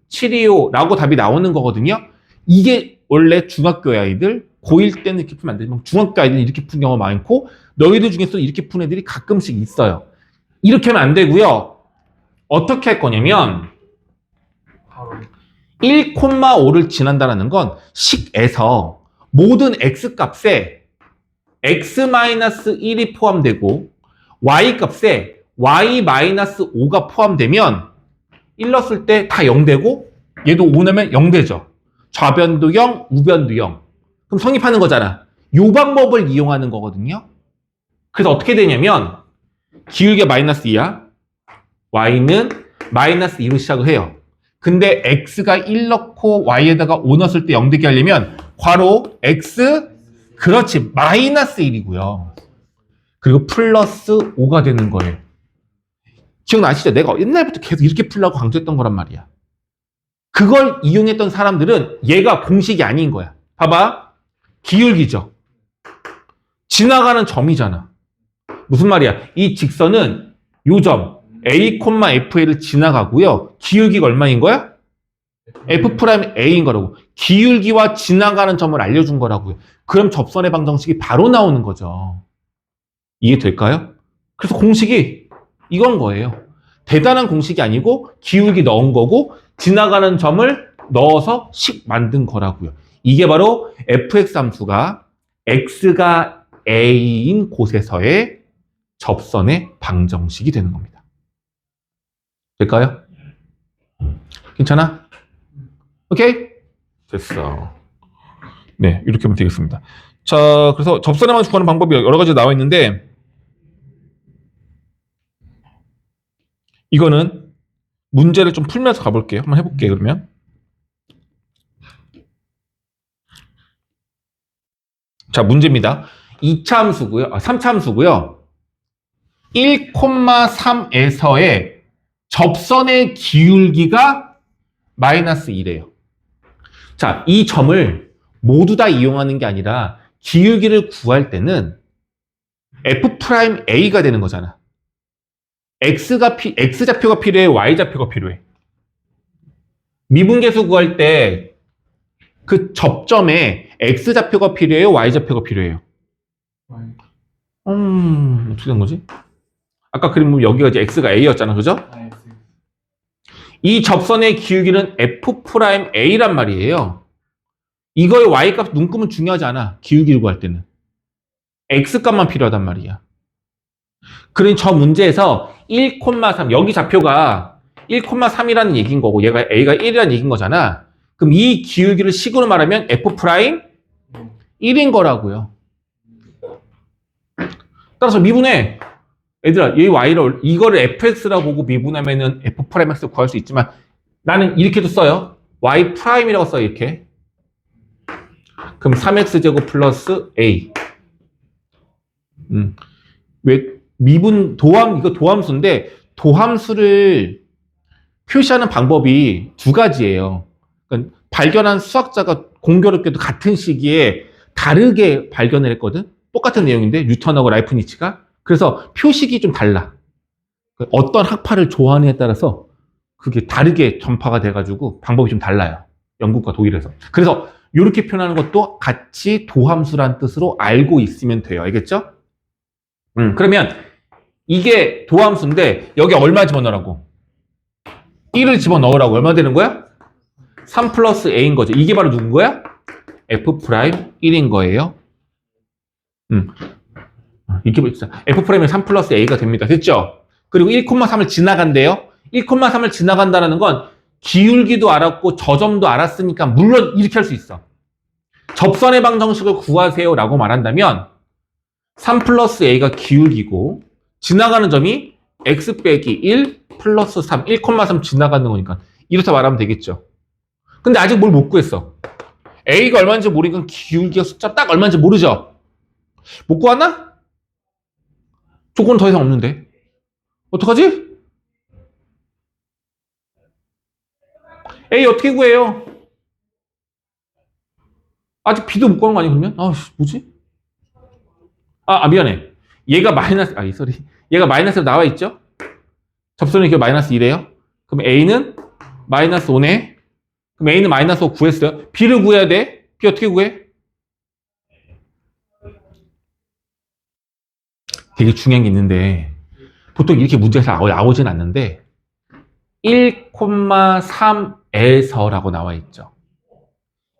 Speaker 1: 725라고 답이 나오는 거거든요. 이게 원래 중학교 아이들 고1 때는 이렇게 풀면 안 되지만 중학교 아이들은 이렇게 푸는 경우가 많고 너희들 중에서 이렇게 푸는 애들이 가끔씩 있어요. 이렇게 하면 안 되고요. 어떻게 할 거냐면 1,5를 지난다는 건 식에서 모든 x값에 x-1이 포함되고 y값에 y-5가 포함되면 1 넣었을 때 다 0되고 얘도 5 넣으면 0되죠. 좌변도 0, 우변도 0. 그럼 성립하는 거잖아. 이 방법을 이용하는 거거든요. 그래서 어떻게 되냐면 기울기가 마이너스 2야. y는 마이너스 2로 시작을 해요. 근데 x가 1 넣고 y에다가 5 넣었을 때 0 되게 하려면 괄호 x 그렇지 마이너스 1이고요. 그리고 플러스 5가 되는 거예요. 기억나시죠? 내가 옛날부터 계속 이렇게 풀라고 강조했던 거란 말이야. 그걸 이용했던 사람들은 얘가 공식이 아닌 거야. 봐봐. 기울기죠. 지나가는 점이잖아. 무슨 말이야? 이 직선은 요 점 a, f를 지나가고요. 기울기가 얼마인 거야? f'A인 거라고. 기울기와 지나가는 점을 알려준 거라고요. 그럼 접선의 방정식이 바로 나오는 거죠. 이해될까요? 그래서 공식이 이건 거예요. 대단한 공식이 아니고 기울기 넣은 거고 지나가는 점을 넣어서 식 만든 거라고요. 이게 바로 fx 함수가 x가 a인 곳에서의 접선의 방정식이 되는 겁니다. 될까요? 괜찮아? 오케이? 됐어. 네, 이렇게 하면 되겠습니다. 자, 그래서 접선의 방정식 구하는 방법이 여러 가지 나와 있는데 이거는 문제를 좀 풀면서 가볼게요. 한번 해볼게요, 그러면. 자, 문제입니다. 2차 함수고요. 3차 함수고요. 1,3에서의 접선의 기울기가 마이너스 2래요. 자, 이 점을 모두 다 이용하는 게 아니라 기울기를 구할 때는 f'A가 되는 거잖아. X좌표가 필요해, Y좌표가 필요해. 미분계수 구할 때 그 접점에 X좌표가 필요해요, Y좌표가 필요해요? 어떻게 된 거지? 아까 그림 보면 여기가 이제 X가 A였잖아, 그죠? 이 접선의 기울기는 f'A란 말이에요. 이거의 Y값 눈금은 중요하지 않아, 기울기를 구할 때는. X값만 필요하단 말이야. 그러니 저 문제에서 1,3 여기 좌표가 1,3이라는 얘기인 거고 얘가 A가 1이라는 얘기인 거잖아. 그럼 이 기울기를 식으로 말하면 f'1인 거라고요. 따라서 미분해. 얘들아, 이 y를 이거를 fx라고 보고 미분하면은 f'x를 구할 수 있지만 나는 이렇게도 써요. y'이라고 써요, 이렇게. 그럼 3x제곱 플러스 a. 왜 미분 이거 도함수인데 도함수를 표시하는 방법이 두 가지예요. 그러니까 발견한 수학자가 공교롭게도 같은 시기에 다르게 발견을 했거든. 똑같은 내용인데 뉴턴하고 라이프니츠가. 그래서 표식이 좀 달라. 어떤 학파를 좋아하느냐에 따라서 그게 다르게 전파가 돼가지고 방법이 좀 달라요. 영국과 독일에서. 그래서 이렇게 표현하는 것도 같이 도함수란 뜻으로 알고 있으면 돼요. 알겠죠? 그러면 이게 도함수인데 여기 얼마 집어넣으라고? 1을 집어넣으라고. 얼마 되는 거야? 3 플러스 a인 거죠. 이게 바로 누군 거야? f'1인 거예요. 이렇게 보시죠. f'이 3 플러스 a가 됩니다. 됐죠? 그리고 1,3을 지나간대요. 1,3을 지나간다는 건 기울기도 알았고 저점도 알았으니까 물론 이렇게 할 수 있어. 접선의 방정식을 구하세요 라고 말한다면 3 플러스 a가 기울기고 지나가는 점이 x 빼기 1 플러스 3, 1,3 지나가는 거니까 이렇게 말하면 되겠죠. 근데 아직 뭘 못 구했어. a가 얼마인지 모르니까 기울기가 숫자 딱 얼마인지 모르죠. 못 구하나? 조건은 더 이상 없는데 어떡하지? A 어떻게 구해요? 아직 B도 못 구한 거 아니야 그러면? 아 뭐지? 미안해. 얘가 마이너스 얘가 마이너스로 나와 있죠? 접선의 기호 마이너스 2래요. 그럼 A는 마이너스 5네. 그럼 A는 마이너스 5 구했어요. B를 구해야 돼. B 어떻게 구해? 되게 중요한 게 있는데 보통 이렇게 문제에서 나오진 않는데 1,3에서라고 나와 있죠.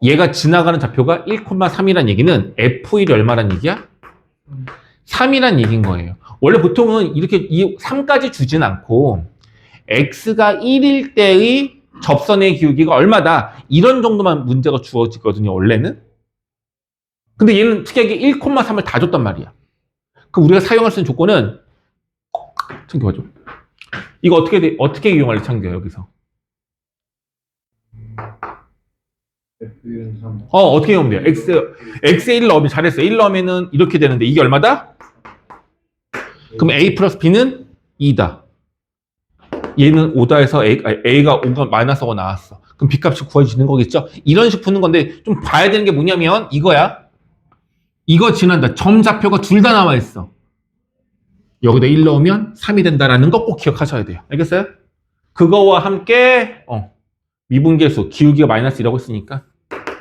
Speaker 1: 얘가 지나가는 좌표가 1,3이란 얘기는 F1이 얼마란 얘기야? 3이란 얘기인 거예요. 원래 보통은 이렇게 이 3까지 주진 않고 x가 1일 때의 접선의 기울기가 얼마다 이런 정도만 문제가 주어지거든요. 원래는. 근데 얘는 특이하게 1,3을 다 줬단 말이야. 그럼 우리가 사용할 수 있는 조건은 챙겨봐줘. 이거 어떻게 이용할래 창규야 여기서?
Speaker 2: F1, 3.
Speaker 1: 어떻게 이용하면 돼요? x에 1 넣으면 잘했어. 1 넣으면은 이렇게 되는데 이게 얼마다? 그럼 a 플러스 b는 2다. 얘는 5다 해서 a가 5가 마이너스 5가 나왔어. 그럼 b 값이 구해지는 거겠죠? 이런 식으로 푸는 건데 좀 봐야 되는 게 뭐냐면 이거야. 이거 지난다. 점 좌표가 둘 다 나와 있어. 여기다 1 넣으면 3이 된다라는 거 꼭 기억하셔야 돼요. 알겠어요? 그거와 함께 미분계수, 기울기가 마이너스 1이라고 했으니까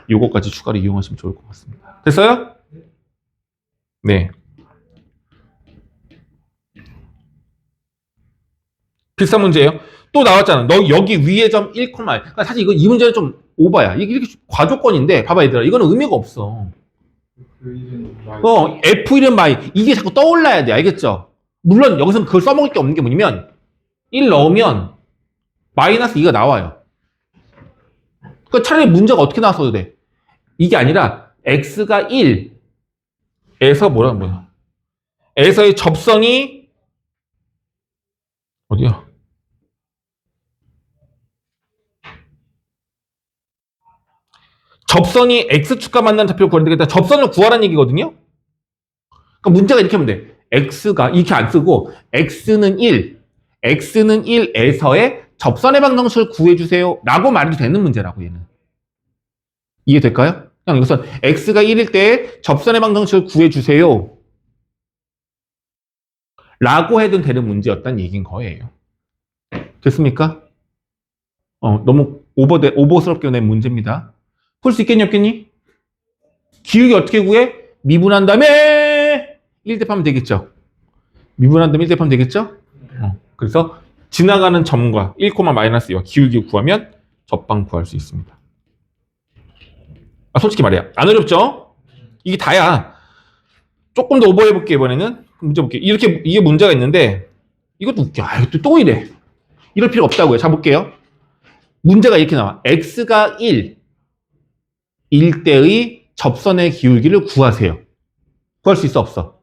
Speaker 1: 요거까지 추가로 이용하시면 좋을 것 같습니다. 됐어요? 네. 비슷한 문제예요. 또 나왔잖아. 너 여기 위에 점 1, 그러니까 사실 이 문제는 좀 오바야. 이게 이렇게 과조건인데 봐봐 얘들아. 이거는 의미가 없어. F1은 마이. 이게 자꾸 떠올라야 돼. 알겠죠? 물론 여기서는 그걸 써먹을 게 없는 게 뭐냐면 1 넣으면 마이너스 2가 나와요. 그러니까 차라리 문제가 어떻게 나왔어도 돼. 이게 아니라 x가 1에서 뭐야? 에서의 접선이 어디야? 접선이 x축과 만난 좌표를 구하는 되겠다. 접선을 구하라는 얘기거든요. 그러니까 문제가 이렇게 하면 돼. x가 이렇게 안 쓰고 x는 1에서의 접선의 방정식을 구해주세요 라고 말해도 되는 문제라고 얘는. 이해될까요? 그냥 이것은 x가 1일 때 접선의 방정식을 구해주세요 라고 해도 되는 문제였다는 얘기인 거예요. 됐습니까? 너무 오버스럽게 낸 문제입니다. 풀 수 있겠니 없겠니? 기울기 어떻게 구해? 미분한 다음에 1대입하면 되겠죠. 미분한 다음에 1대입하면 되겠죠. 그래서 지나가는 점과 1,-2와 기울기 구하면 접방 구할 수 있습니다. 솔직히 말이야. 안 어렵죠? 이게 다야. 조금 더 오버해볼게 이번에는. 문제 볼게. 이게 문제가 있는데 이것도 웃겨. 이것도 또 이래. 이럴 필요 없다고요. 자 볼게요. 문제가 이렇게 나와. x가 1일 때의 접선의 기울기를 구하세요. 구할 수 있어 없어?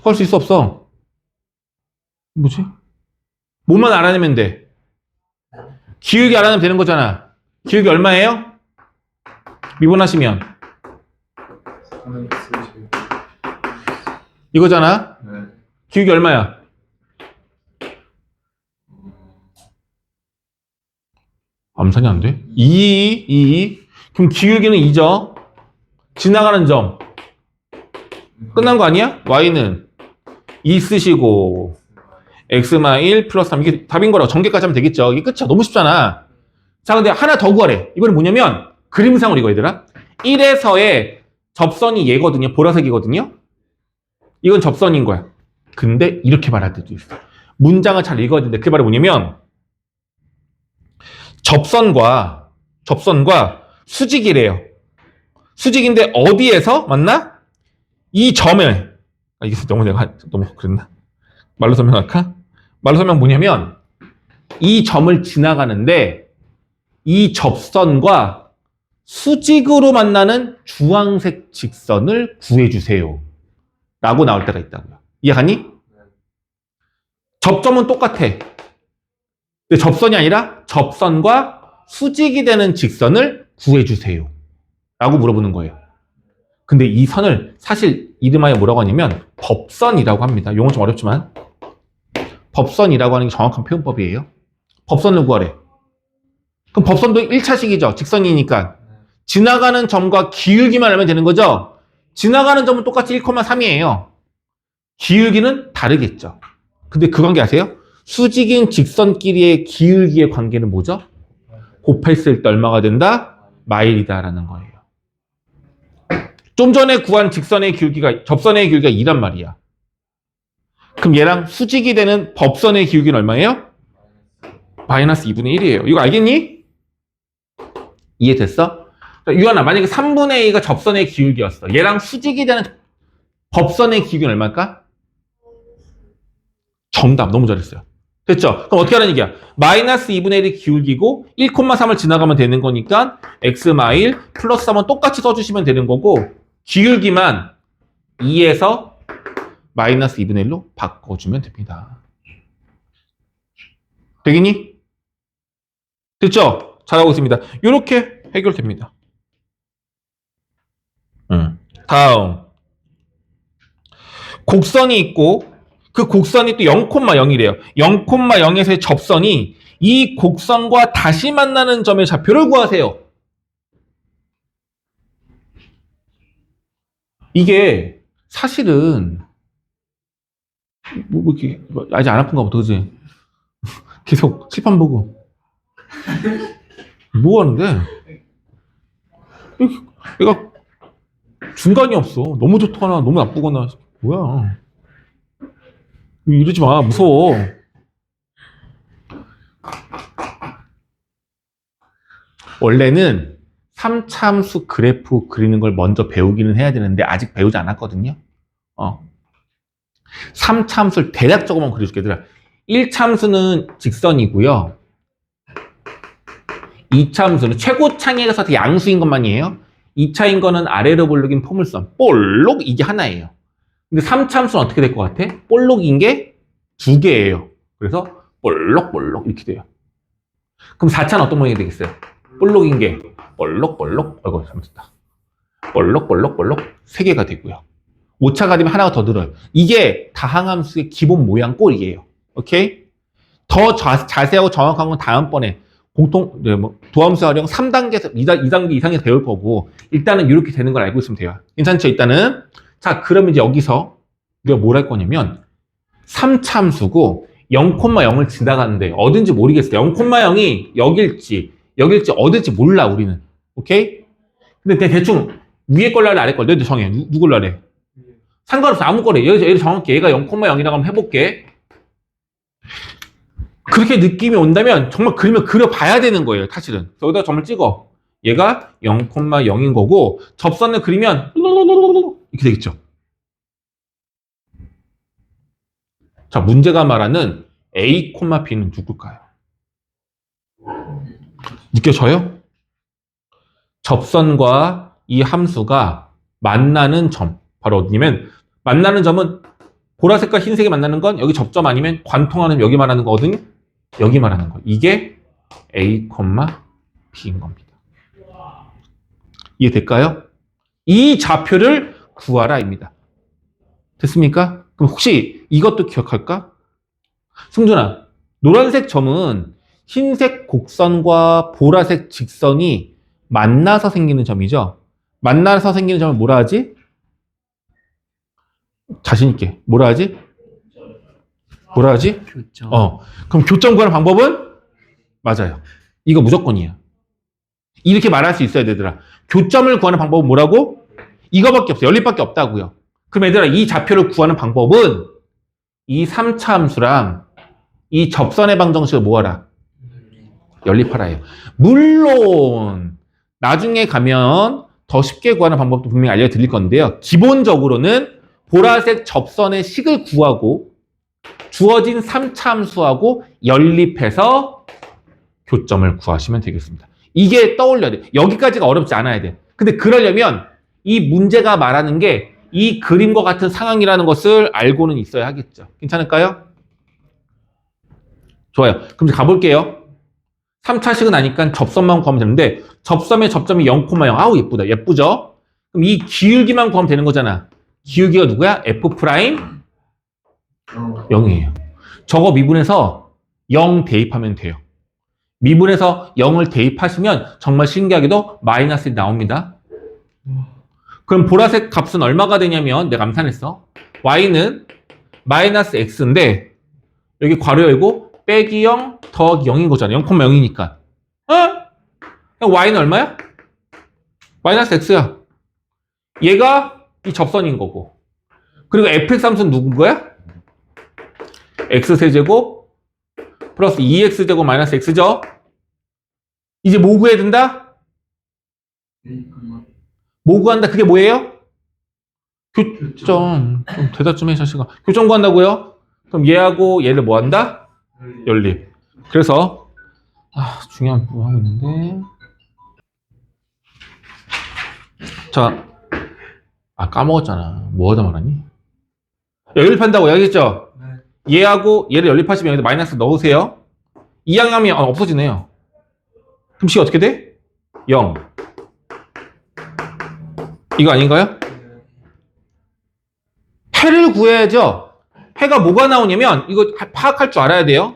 Speaker 1: 구할 수 있어 없어? 뭐지? 뭐만 알아내면 돼? 기울기 알아내면 되는 거잖아. 기울기 얼마예요? 미분하시면 이거잖아.
Speaker 2: 네.
Speaker 1: 기울기 얼마야? 암산이 안 돼? 2. 그럼 기울기는 2죠. 지나가는 점 끝난 거 아니야? y는 2 쓰시고 x-1 플러스 3 이게 답인 거라고 전개까지 하면 되겠죠. 이게 끝이야. 너무 쉽잖아. 자 근데 하나 더 구하래. 이번엔 뭐냐면 그림상으로 이거 얘들아. 1에서의 접선이 얘거든요. 보라색이거든요. 이건 접선인 거야. 근데 이렇게 말할 때도 있어. 문장을 잘 읽어야 되는데 그 말이 뭐냐면 접선과 수직이래요. 수직인데 어디에서 만나? 이 점에 이게 너무 내가 너무 그랬나? 말로 설명할까? 말로 설명 뭐냐면 이 점을 지나가는데 이 접선과 수직으로 만나는 주황색 직선을 구해주세요. 라고 나올 때가 있다고요. 이해가니? 접점은 똑같아. 근데 접선이 아니라 접선과 수직이 되는 직선을 구해주세요. 라고 물어보는 거예요. 근데 이 선을 사실 이름하여 뭐라고 하냐면 법선이라고 합니다. 용어 좀 어렵지만 법선이라고 하는 게 정확한 표현법이에요. 법선을 구하래. 그럼 법선도 1차식이죠. 직선이니까. 지나가는 점과 기울기만 알면 되는 거죠. 지나가는 점은 똑같이 1,3이에요. 기울기는 다르겠죠. 근데 그 관계 아세요? 수직인 직선끼리의 기울기의 관계는 뭐죠? 곱했을 때 얼마가 된다? 마일이다라는 거예요. 좀 전에 구한 직선의 기울기가, 접선의 기울기가 2란 말이야. 그럼 얘랑 수직이 되는 법선의 기울기는 얼마예요? 마이너스 2분의 1이에요. 이거 알겠니? 이해됐어? 유한아, 만약에 3분의 2가 접선의 기울기였어. 얘랑 수직이 되는 법선의 기울기는 얼마일까? 정답. 너무 잘했어요. 됐죠? 그럼 어떻게 하라는 얘기야? 마이너스 2분의 1이 기울기고 1,3을 지나가면 되는 거니까 x 마일 플러스 3은 똑같이 써주시면 되는 거고 기울기만 2에서 마이너스 2분의 1로 바꿔주면 됩니다. 되겠니? 됐죠? 잘하고 있습니다. 이렇게 해결됩니다. 다음 곡선이 있고 그 곡선이 또 0,0이래요. 0,0에서의 접선이 이 곡선과 다시 만나는 점의 좌표를 구하세요. 이게 사실은 뭐 이렇게 아직 안 아픈가 보다, 그지? 계속 칠판 보고 뭐 하는데? 얘가 중간이 없어. 너무 좋거나 너무 나쁘거나 뭐야? 이러지 마. 무서워. 원래는 3차함수 그래프 그리는 걸 먼저 배우기는 해야 되는데 아직 배우지 않았거든요. 3차함수를 대략적으로만 그려줄게, 얘들아. 1차함수는 직선이고요. 2차함수는 최고창에서 양수인 것만이에요. 2차인 거는 아래로 볼록인 포물선, 볼록 이게 하나예요. 근데 3차함수는 어떻게 될 것 같아? 볼록인 게 2개예요. 그래서 볼록 이렇게 돼요. 그럼 4차는 어떤 모양이 되겠어요? 볼록인 게 볼록 아이고 잘못했다. 볼록 3개가 되고요. 5차가 되면 하나가 더 늘어요. 이게 다항함수의 기본 모양 꼴이에요. 오케이? 더 자세하고 정확한 건 다음번에 도함수 활용 3단계에서 2단계 이상에서 배울 거고 일단은 이렇게 되는 걸 알고 있으면 돼요. 괜찮죠? 일단은 자 그러면 이제 여기서 우리가 뭘 할 거냐면 3차함수고 0,0을 지나가는데 어딘지 모르겠어요. 0,0이 여길지 어딜지 몰라 우리는. 오케이? 근데 대충 위에 걸로 할래 아래 걸로 너희들 정해. 누굴로 할래? 상관없어. 아무 거래. 얘를 정할게. 얘가 0,0이라고 한번 해볼게. 그렇게 느낌이 온다면 정말 그림을 그려봐야 되는 거예요. 사실은. 여기다 점을 찍어. 얘가 0,0인 거고 접선을 그리면 이렇게 되겠죠. 자, 문제가 말하는 A, B는 누굴까요? 느껴져요? 접선과 이 함수가 만나는 점. 바로 어디냐면 만나는 점은 보라색과 흰색이 만나는 건 여기 접점 아니면 관통하는 여기 말하는 거거든요. 여기 말하는 거. 이게 A, B인 겁니다. 이해될까요? 이 좌표를 구하라입니다. 됐습니까? 그럼 혹시 이것도 기억할까? 승준아, 노란색 점은 흰색 곡선과 보라색 직선이 만나서 생기는 점이죠. 만나서 생기는 점을 뭐라 하지? 자신 있게. 뭐라 하지? 뭐라 하지?
Speaker 4: 교점.
Speaker 1: 그럼 교점 구하는 방법은? 맞아요. 이거 무조건이야. 이렇게 말할 수 있어야 되더라. 교점을 구하는 방법은 뭐라고? 이거밖에 없어. 연립밖에 없다고요. 그럼 얘들아 이 좌표를 구하는 방법은 이 3차 함수랑 이 접선의 방정식을 뭐하라? 연립하라예요. 물론 나중에 가면 더 쉽게 구하는 방법도 분명히 알려드릴 건데요. 기본적으로는 보라색 접선의 식을 구하고 주어진 3차 함수하고 연립해서 교점을 구하시면 되겠습니다. 이게 떠올려야 돼. 여기까지가 어렵지 않아야 돼. 근데 그러려면 이 문제가 말하는 게 이 그림과 같은 상황이라는 것을 알고는 있어야 하겠죠. 괜찮을까요? 좋아요. 그럼 이제 가볼게요. 3차식은 아니까 접선만 구하면 되는데 접선의 접점이 0,0. 아우 예쁘다. 예쁘죠? 그럼 이 기울기만 구하면 되는 거잖아. 기울기가 누구야? F 프라임 0이에요. 저거 미분해서 0 대입하면 돼요. 미분해서 0을 대입하시면 정말 신기하게도 마이너스 1 나옵니다. 그럼 보라색 값은 얼마가 되냐면 내가 암산했어. y는 마이너스 x인데 여기 괄호 열고 빼기 0 더하기 0인 거잖아. 0,0이니까. 그럼 y는 얼마야? 마이너스 x야. 얘가 이 접선인 거고. 그리고 fx 함수는 누군 거야? x세제곱 플러스 2x제곱 마이너스 x죠? 이제 뭐 구해야 된다? 뭐 구한다? 그게 뭐예요? 교점. 좀 대답 좀 해, 자식아. 교점 구한다고요? 그럼 얘하고 얘를 뭐 한다? 연립. 그래서 중요한 뭐 하고 있는데 자, 까먹었잖아. 뭐 하다 말하니? 연립한다고 얘기했죠? 얘하고 얘를 연립하시면 여기다 마이너스 넣으세요. 이항하면 없어지네요. 그럼 식 어떻게 돼? 0. 이거 아닌가요? 해를 구해야죠. 해가 뭐가 나오냐면 이거 파악할 줄 알아야 돼요.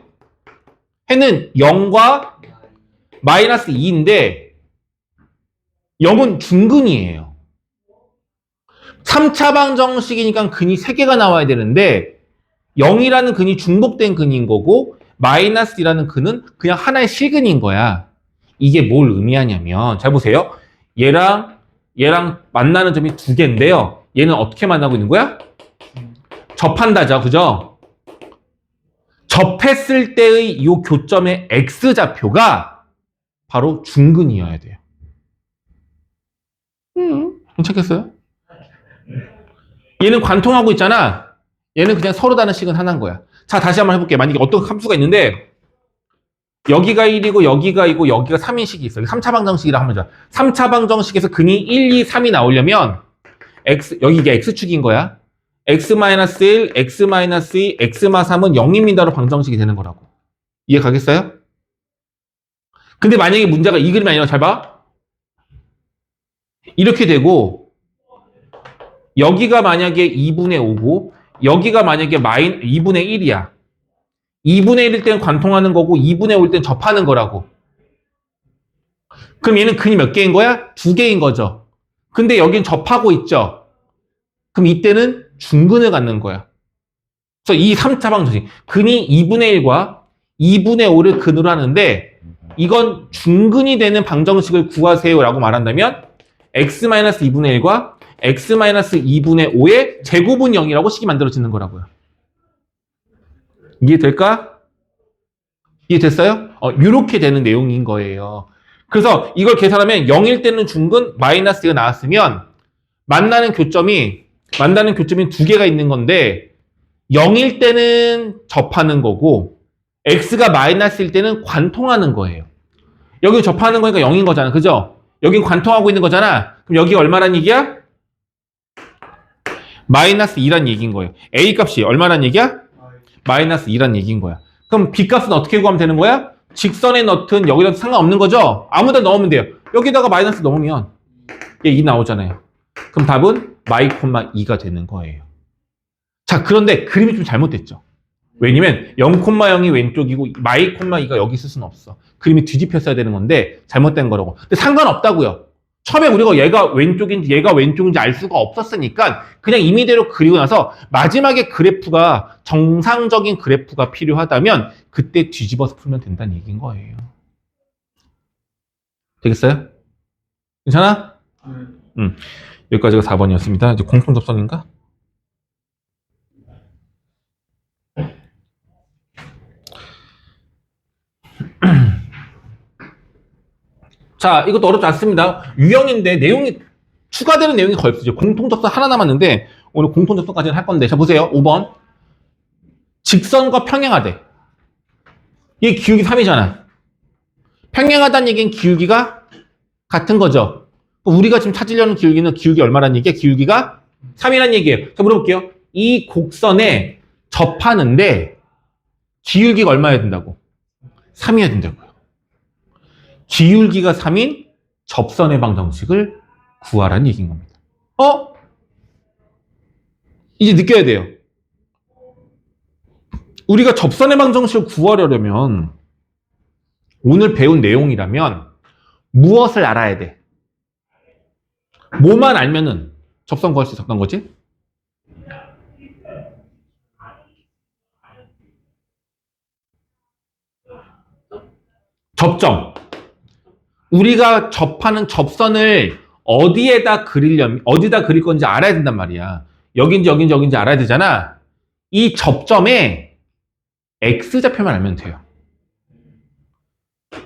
Speaker 1: 해는 0과 마이너스 2인데 0은 중근이에요. 3차 방정식이니까 근이 3개가 나와야 되는데 0이라는 근이 중복된 근인 거고 마이너스 2라는 근은 그냥 하나의 실근인 거야. 이게 뭘 의미하냐면 잘 보세요. 얘랑 만나는 점이 2개인데요. 얘는 어떻게 만나고 있는 거야? 접한다죠. 그죠? 접했을 때의 이 교점의 x좌표가 바로 중근이어야 돼요. 괜찮겠어요? 얘는 관통하고 있잖아. 얘는 그냥 서로 다른 식은 하나인 거야. 자, 다시 한번 해볼게요. 만약에 어떤 함수가 있는데 여기가 1이고 여기가 2고 여기가 3인 식이 있어요. 3차 방정식이라 하면 돼. 3차 방정식에서 근이 1, 2, 3이 나오려면 여기 이게 x축인 거야. x-1, x-2, x-3은 0입니다로 방정식이 되는 거라고. 이해 가겠어요? 근데 만약에 문제가 이 그림이 아니라 잘 봐. 이렇게 되고 여기가 만약에 2분의 5고 여기가 만약에 2분의 1이야. 2분의 1일 땐 관통하는 거고 2분의 5일 땐 접하는 거라고. 그럼 얘는 근이 몇 개인 거야? 2개인 거죠. 근데 여긴 접하고 있죠. 그럼 이때는 중근을 갖는 거야. 그래서 이 3차 방정식 근이 2분의 1과 2분의 5를 근으로 하는데 이건 중근이 되는 방정식을 구하세요라고 말한다면 x-2분의 1과 x-2분의 5의 제곱은 0이라고 식이 만들어지는 거라고요. 이해될까? 이해됐어요? 이렇게 되는 내용인 거예요. 그래서 이걸 계산하면 0일 때는 중근, 마이너스가 나왔으면 만나는 교점이 2개가 있는 건데 0일 때는 접하는 거고 x가 마이너스일 때는 관통하는 거예요. 여기 접하는 거니까 0인 거잖아. 그죠? 여긴 관통하고 있는 거잖아. 그럼 여기가 얼마란 얘기야? 마이너스 2란 얘기인 거예요. a 값이 얼마란 얘기야? 마이너스 2란 얘기인 거야. 그럼 b 값은 어떻게 구하면 되는 거야? 직선에 넣든 여기다 상관없는 거죠? 아무데나 넣으면 돼요. 여기다가 마이너스 넣으면 얘 2 나오잖아요. 그럼 답은 마이 콤마 2가 되는 거예요. 자, 그런데 그림이 좀 잘못됐죠. 왜냐면 0,0이 왼쪽이고 마이 콤마 2가 여기 있을 수는 없어. 그림이 뒤집혔어야 되는 건데 잘못된 거라고. 근데 상관없다고요. 처음에 우리가 얘가 왼쪽인지 알 수가 없었으니까 그냥 임의대로 그리고 나서 마지막에 그래프가 정상적인 그래프가 필요하다면 그때 뒤집어서 풀면 된다는 얘기인 거예요. 되겠어요? 괜찮아? 여기까지가 4번이었습니다. 이제 공통 접선인가? 자, 이것도 어렵지 않습니다. 유형인데 추가되는 내용이 거의 없어요. 공통 접선 하나 남았는데 오늘 공통접속까지는 할 건데. 자, 보세요. 5번. 직선과 평행하대. 이게 기울기 3이잖아. 평행하다는 얘기는 기울기가 같은 거죠. 우리가 지금 찾으려는 기울기는 기울기 얼마란 얘기야? 기울기가 3이란 얘기예요. 자, 물어볼게요. 이 곡선에 접하는데 기울기가 얼마여야 된다고? 3이어야 된다고요. 기울기가 3인 접선의 방정식을 구하라는 얘기인 겁니다. 이제 느껴야 돼요. 우리가 접선의 방정식을 구하려면 오늘 배운 내용이라면 무엇을 알아야 돼? 뭐만 알면은 접선 구할 수 있었던 거지? 접점. 우리가 접하는 접선을 어디다 그릴 건지 알아야 된단 말이야. 여긴지 알아야 되잖아. 이 접점에 X좌표만 알면 돼요.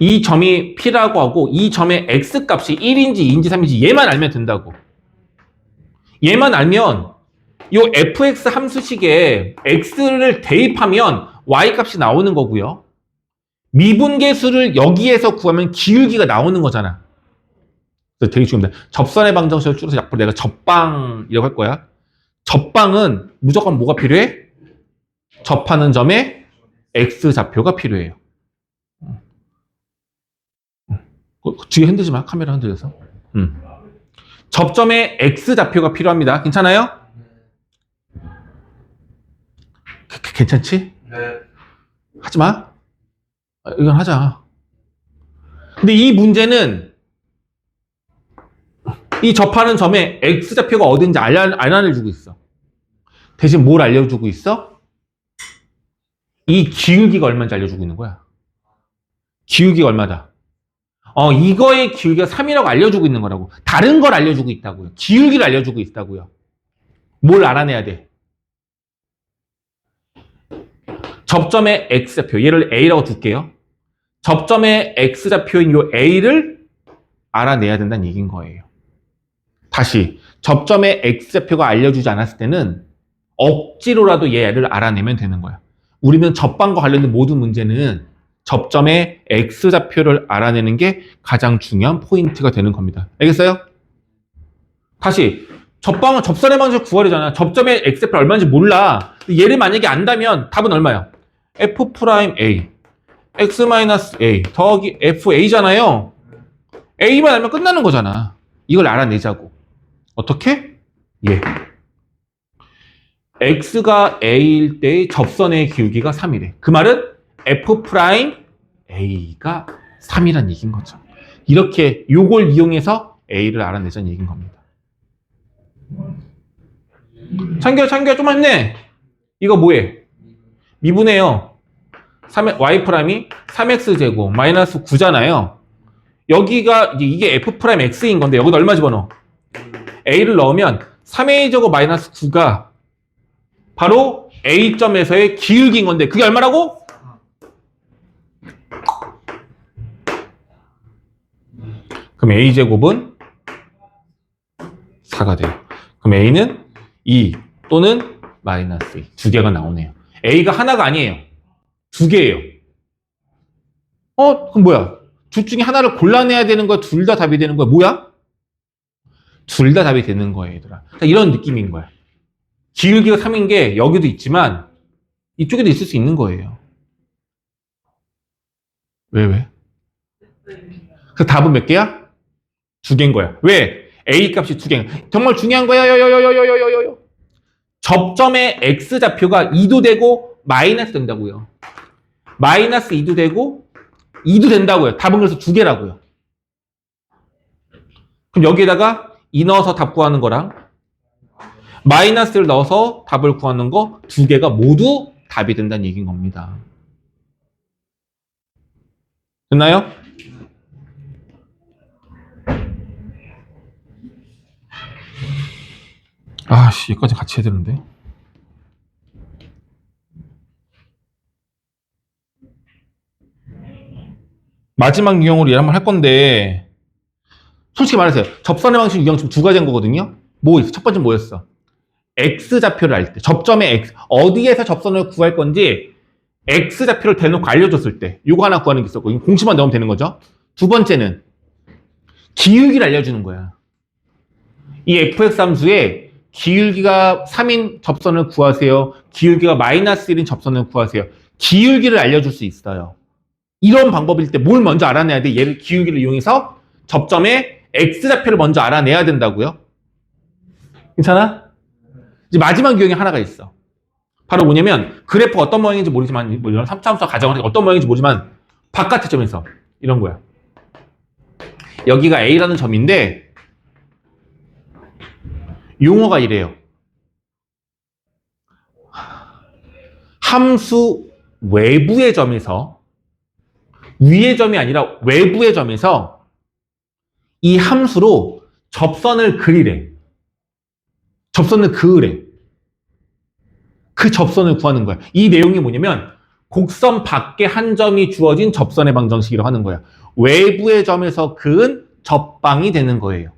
Speaker 1: 이 점이 P라고 하고 이 점의 X값이 1인지 2인지 3인지 얘만 알면 된다고. 얘만 알면 이 fx 함수식에 x를 대입하면 y값이 나오는 거고요. 미분계수를 여기에서 구하면 기울기가 나오는 거잖아. 그래서 되게 중요합니다. 접선의 방정식을 줄여서 약분 내가 접방이라고 할 거야. 접방은 무조건 뭐가 필요해? 접하는 점에 x좌표가 필요해요. 뒤에 흔들지 마. 카메라 흔들려서. 접점에 x좌표가 필요합니다. 괜찮아요? 괜찮지?
Speaker 2: 네.
Speaker 1: 하지 마. 이건 하자. 근데 이 문제는 이 접하는 점에 x좌표가 어딘지 안 알려주고 있어. 대신 뭘 알려주고 있어? 이 기울기가 얼마인지 알려주고 있는 거야. 기울기가 얼마다? 이거의 기울기가 3이라고 알려주고 있는 거라고. 다른 걸 알려주고 있다고요. 기울기를 알려주고 있다고요. 뭘 알아내야 돼? 접점의 x좌표, 얘를 a라고 둘게요. 접점의 x좌표인 요 a를 알아내야 된다는 얘기인 거예요. 다시, 접점의 x좌표가 알려주지 않았을 때는 억지로라도 얘를 알아내면 되는 거야. 우리는 접방과 관련된 모든 문제는 접점의 x좌표를 알아내는 게 가장 중요한 포인트가 되는 겁니다. 알겠어요? 다시, 접방은 접선의 방정식 구하려잖아. 접점의 x좌표 얼마인지 몰라. 얘를 만약에 안다면 답은 얼마야? f'(a) x-a 더하기 fa잖아요. a만 알면 끝나는 거잖아. 이걸 알아내자고. 어떻게? 예. x가 a일 때의 접선의 기울기가 3이래. 그 말은 f'a가 3이란 얘기인 거죠. 이렇게 요걸 이용해서 a를 알아내자는 얘기인 겁니다. 창규야 좀만 힘내. 이거 뭐해? 미분해요. y''이 3x제곱 마이너스 9잖아요. 여기가 이게 f'x인 건데 여기다 얼마 집어넣어? a를 넣으면 3a제곱 마이너스 9가 바로 a점에서의 기울기인 건데 그게 얼마라고? 그럼 a제곱은 4가 돼요. 그럼 a는 2 또는 마이너스 2. 두 개가 나오네요. a가 하나가 아니에요. 두 개예요. 그럼 뭐야? 둘 중에 하나를 골라내야 되는 거야? 둘 다 답이 되는 거야? 뭐야? 둘 다 답이 되는 거예요, 얘들아. 이런 느낌인 거야. 기울기가 3인 게 여기도 있지만 이쪽에도 있을 수 있는 거예요. 왜? 그 답은 몇 개야? 두 개인 거야. 왜? A 값이 두 개야. 정말 중요한 거야. 접점의 x좌표가 2도 되고 마이너스 된다고요. 마이너스 2도 되고 2도 된다고요. 답은 그래서 두 개라고요. 그럼 여기에다가 2 넣어서 답 구하는 거랑 마이너스를 넣어서 답을 구하는 거 두 개가 모두 답이 된다는 얘기인 겁니다. 됐나요? 여기까지 같이 해야 되는데. 마지막 유형으로 얘를 한번 할 건데, 솔직히 말해서요. 접선의 방식 유형 지금 두 가지인 거거든요. 뭐 있어? 첫 번째 뭐였어? X좌표를 알 때, 접점의 X, 어디에서 접선을 구할 건지 X좌표를 대놓고 알려줬을 때 요거 하나 구하는 게 있었고 공식만 넣으면 되는 거죠. 두 번째는 기울기를 알려주는 거야. 이 fx 함수에 기울기가 3인 접선을 구하세요. 기울기가 마이너스 1인 접선을 구하세요. 기울기를 알려줄 수 있어요. 이런 방법일 때 뭘 먼저 알아내야 돼? 얘를 기울기를 이용해서 접점의 X좌표를 먼저 알아내야 된다고요. 괜찮아? 이제 마지막 유형이 하나가 있어. 바로 뭐냐면 그래프가 어떤 모양인지 모르지만 뭐 이런 3차함수가 가정을 어떤 모양인지 모르지만 바깥의 점에서 이런 거야. 여기가 A라는 점인데 용어가 이래요. 함수 외부의 점에서 위의 점이 아니라 외부의 점에서 이 함수로 접선을 그리래. 접선을 그으래. 그 접선을 구하는 거야. 이 내용이 뭐냐면 곡선 밖에 한 점이 주어진 접선의 방정식이라고 하는 거야. 외부의 점에서 그은 접방이 되는 거예요.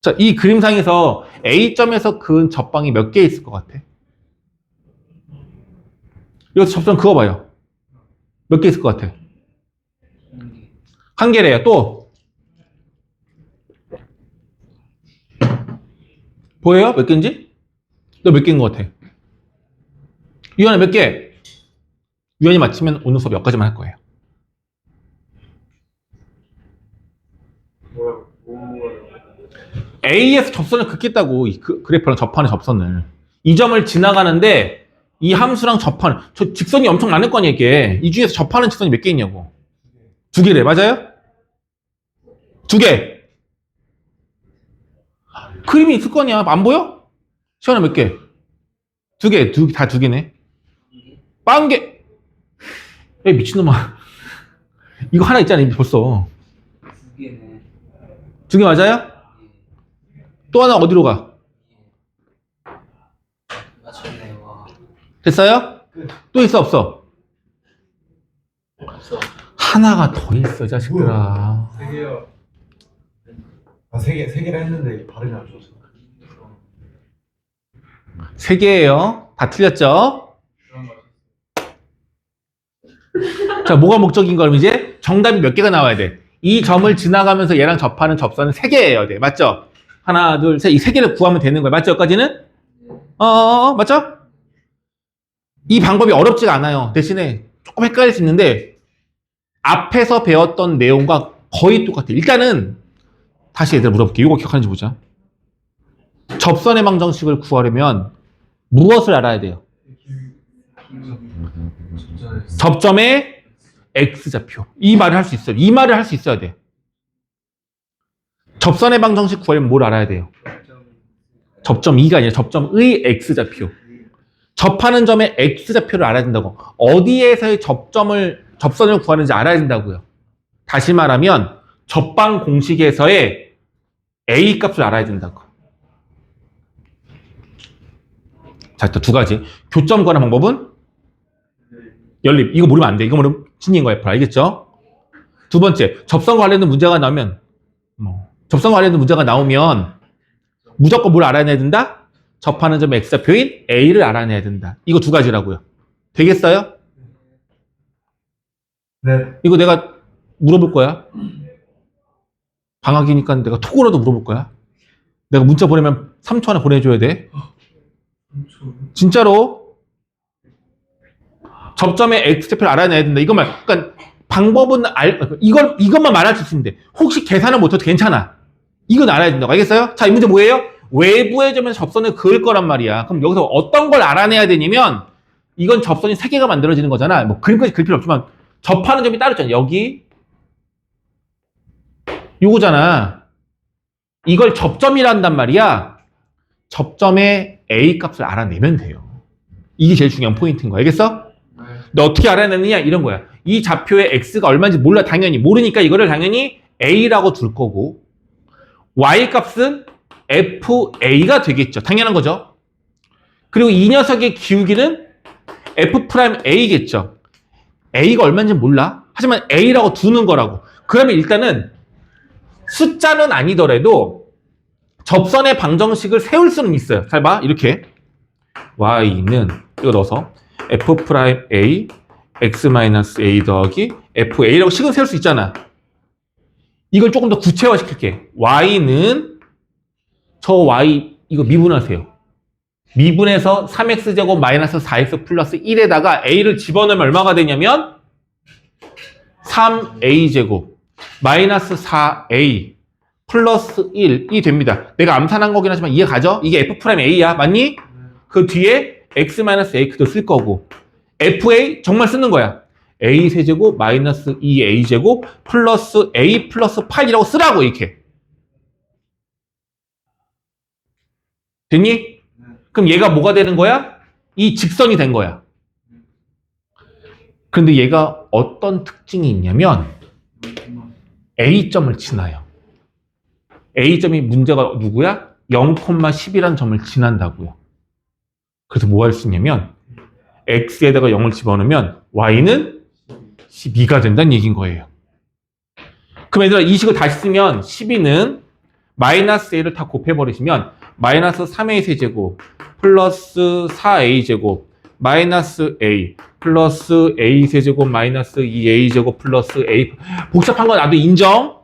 Speaker 1: 자, 이 그림상에서 A점에서 그은 접방이 몇 개 있을 것 같아? 여기서 접선 그어봐요. 몇 개 있을 것 같아? 한 개래요. 또 보여요? 몇 개인지? 너 몇 개인 것 같아? 유연아 몇 개? 유연이 맞히면 오늘 수업 여기까지만 할 거예요. A에서 접선을 긋겠다고 이 그래프랑 접하는 접선을 이 점을 지나가는데 이 함수랑 접하는 저 직선이 엄청 많을 거 아니야 이게. 이 중에서 접하는 직선이 몇 개 있냐고. 두 개래. 맞아요? 두 개. 그림이 있을 거 아니야. 안 보여? 시원아 몇 개? 두 개. 다 두 개네. 빵 개. 야 미친놈아. 이거 하나 있잖아 이미 벌써.
Speaker 3: 두 개네.
Speaker 1: 두 개 맞아요? 또 하나 어디로 가?
Speaker 3: 맞췄네. 와.
Speaker 1: 됐어요? 또 있어 없어?
Speaker 3: 없어.
Speaker 1: 하나가 더 있어 자식들아.
Speaker 2: 세 개요. 세 개라 했는데 발음이 안 좋았어.
Speaker 1: 세 개예요. 다 틀렸죠? 자, 뭐가 목적인 거면 이제 정답이 몇 개가 나와야 돼? 이 점을 지나가면서 얘랑 접하는 접선은 세 개예요. 돼. 맞죠? 하나, 둘, 셋. 이 세 개를 구하면 되는 거예요. 맞죠? 여기까지는? 맞죠? 이 방법이 어렵지가 않아요. 대신에 조금 헷갈릴 수 있는데 앞에서 배웠던 내용과 거의 똑같아요. 일단은 다시 얘들아 물어볼게요. 이거 기억하는지 보자. 접선의 방정식을 구하려면 무엇을 알아야 돼요? 접점의 X좌표. 이 말을 할 수 있어요. 이 말을 할 수 있어야 돼. 접선의 방정식 구하려면 뭘 알아야 돼요? 접점 2가 아니라 접점의 X좌표. 접하는 점의 X좌표를 알아야 된다고. 어디에서의 접선을 구하는지 알아야 된다고요. 다시 말하면 접방 공식에서의 A 값을 알아야 된다고. 자, 일단 두 가지. 교점 구하는 방법은 연립. 이거 모르면 안 돼. 이거 모르면 신인 거야. 알겠죠? 두 번째, 접선과 관련된 문제가 나오면 접선과 관련된 문제가 나오면 무조건 뭘 알아내야 된다? 접하는 점의 X좌표인 A를 알아내야 된다. 이거 두 가지라고요. 되겠어요?
Speaker 2: 네.
Speaker 1: 이거 내가 물어볼 거야. 방학이니까 내가 톡으로도 물어볼 거야. 내가 문자 보내면 3초 안에 보내줘야 돼. 진짜로. 접점의 X좌표를 알아내야 된다. 이것만. 그러니까 방법은 이것만 말할 수 있으면 돼. 혹시 계산을 못해도 괜찮아. 이건 알아야 된다고. 알겠어요? 자, 이 문제 뭐예요? 외부의 점에서 접선을 그을 거란 말이야. 그럼 여기서 어떤 걸 알아내야 되냐면 이건 접선이 3개가 만들어지는 거잖아. 뭐 그림까지 그릴 필요 없지만 접하는 점이 따로 있잖아. 여기 요거잖아. 이걸 접점이라 한단 말이야. 접점의 A 값을 알아내면 돼요. 이게 제일 중요한 포인트인 거야. 알겠어? 너 어떻게 알아내느냐? 이런 거야. 이 좌표의 X가 얼마인지 몰라. 당연히. 모르니까 이거를 당연히 A라고 둘 거고 Y 값은 FA가 되겠죠. 당연한 거죠. 그리고 이 녀석의 기울기는 F'A겠죠. A가 얼마인지 몰라. 하지만 A라고 두는 거라고. 그러면 일단은 숫자는 아니더라도 접선의 방정식을 세울 수는 있어요. 잘 봐. 이렇게 y는 이거 넣어서 f'A x-a 더하기 fa라고 식은 세울 수 있잖아. 이걸 조금 더 구체화 시킬게. y는 저 y 이거 미분하세요. 미분해서 3x제곱 마이너스 4x 플러스 1에다가 a를 집어넣으면 얼마가 되냐면 3a제곱 마이너스 4a 플러스 1이 됩니다. 내가 암산한 거긴 하지만 이해 가죠? 이게 f'A야. 맞니? 그 뒤에 x-ax도 쓸 거고 fa 정말 쓰는 거야. a 세제곱 마이너스 2a제곱 플러스 a 플러스 8이라고 쓰라고 이렇게. 됐니? 그럼 얘가 뭐가 되는 거야? 이 직선이 된 거야. 그런데 얘가 어떤 특징이 있냐면 A점을 지나요. A점이 문제가 누구야? 0,10이라는 점을 지난다고요. 그래서 뭐 할 수 있냐면 X에다가 0을 집어넣으면 Y는 12가 된다는 얘기인 거예요. 그럼 얘들아 이 식을 다시 쓰면 12는 마이너스 A를 다 곱해버리시면 마이너스 3A 세제곱 플러스 4A 제곱 마이너스 A 플러스 A 세제곱 마이너스 2A 제곱 플러스 A 복잡한 건 나도 인정.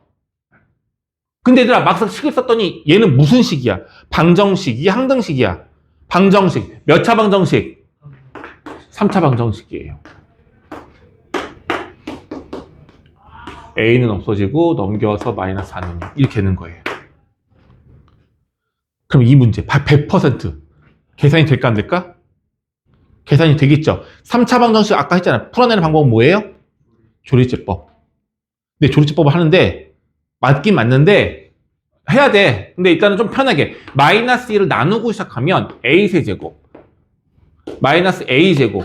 Speaker 1: 근데 얘들아 막상 식을 썼더니 얘는 무슨 식이야? 방정식이 항등식이야. 방정식 몇 차 방정식? 3차 방정식이에요. A는 없어지고 넘겨서 마이너스 4는 이렇게 되는 거예요. 그럼 이 문제 100% 계산이 될까 안 될까? 계산이 되겠죠. 3차 방정식 아까 했잖아. 풀어내는 방법은 뭐예요? 조리제법. 근데 조리제법을 하는데 맞긴 맞는데 해야 돼. 근데 일단은 좀 편하게 마이너스 1을 나누고 시작하면 a세제곱 마이너스 a제곱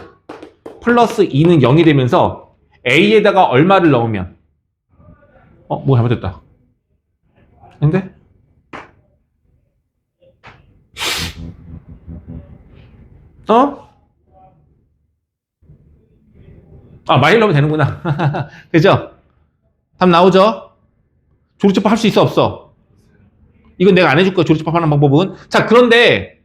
Speaker 1: 플러스 2는 0이 되면서 a에다가 얼마를 넣으면 뭐 잘못됐다. 근데 많이 넣으면 되는구나. 그죠? 답 나오죠? 조리제법 할 수 있어 없어? 이건 내가 안 해줄 거야. 조리제법 하는 방법은. 자, 그런데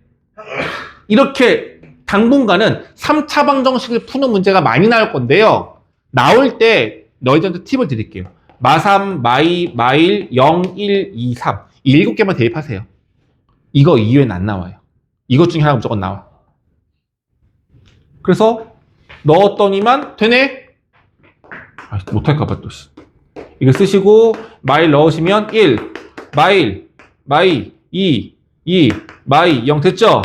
Speaker 1: 이렇게 당분간은 3차 방정식을 푸는 문제가 많이 나올 건데요. 나올 때 너희들한테 팁을 드릴게요. 마3, 마2, 마1, 0, 1, 2, 3 이 7개만 대입하세요. 이거 이외엔 안 나와요. 이것 중에 하나 무조건 나와. 그래서 넣었더니만 되네? 못할까봐 또. 이거 쓰시고 마1 넣으시면 1, 마1, 마2, 2, 마2, 0 됐죠?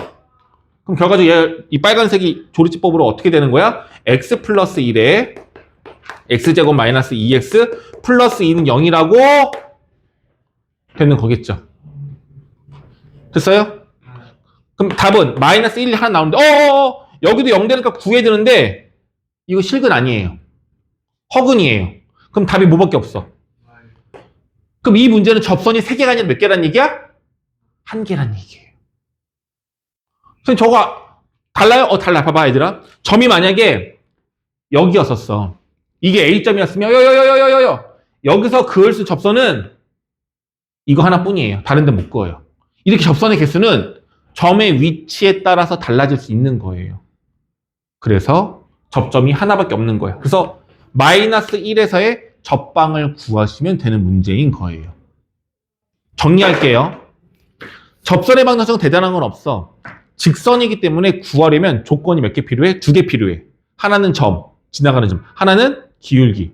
Speaker 1: 그럼 결과적으로 이 빨간색이 조리제법으로 어떻게 되는 거야? x 플러스 1에 x제곱 마이너스 2x 플러스 2는 0이라고 되는 거겠죠. 됐어요? 그럼 답은 마이너스 1이 하나 나오는데 여기도 0 되니까 구해야 되는데 이거 실근 아니에요. 허근이에요. 그럼 답이 뭐밖에 없어? 그럼 이 문제는 접선이 3개가 아니라 몇 개란 얘기야? 1개란 얘기예요. 선생님 저거 달라요? 달라. 봐봐 얘들아. 점이 만약에 여기였었어. 이게 A점이었으면 여기서 그을 수 접선은 이거 하나뿐이에요. 다른 데 못 그어요. 이렇게 접선의 개수는 점의 위치에 따라서 달라질 수 있는 거예요. 그래서 접점이 하나밖에 없는 거예요. 그래서 마이너스 1에서의 접방을 구하시면 되는 문제인 거예요. 정리할게요. 접선의 방정식은 대단한 건 없어. 직선이기 때문에 구하려면 조건이 몇 개 필요해? 2개 필요해. 하나는 점, 지나가는 점. 하나는 기울기.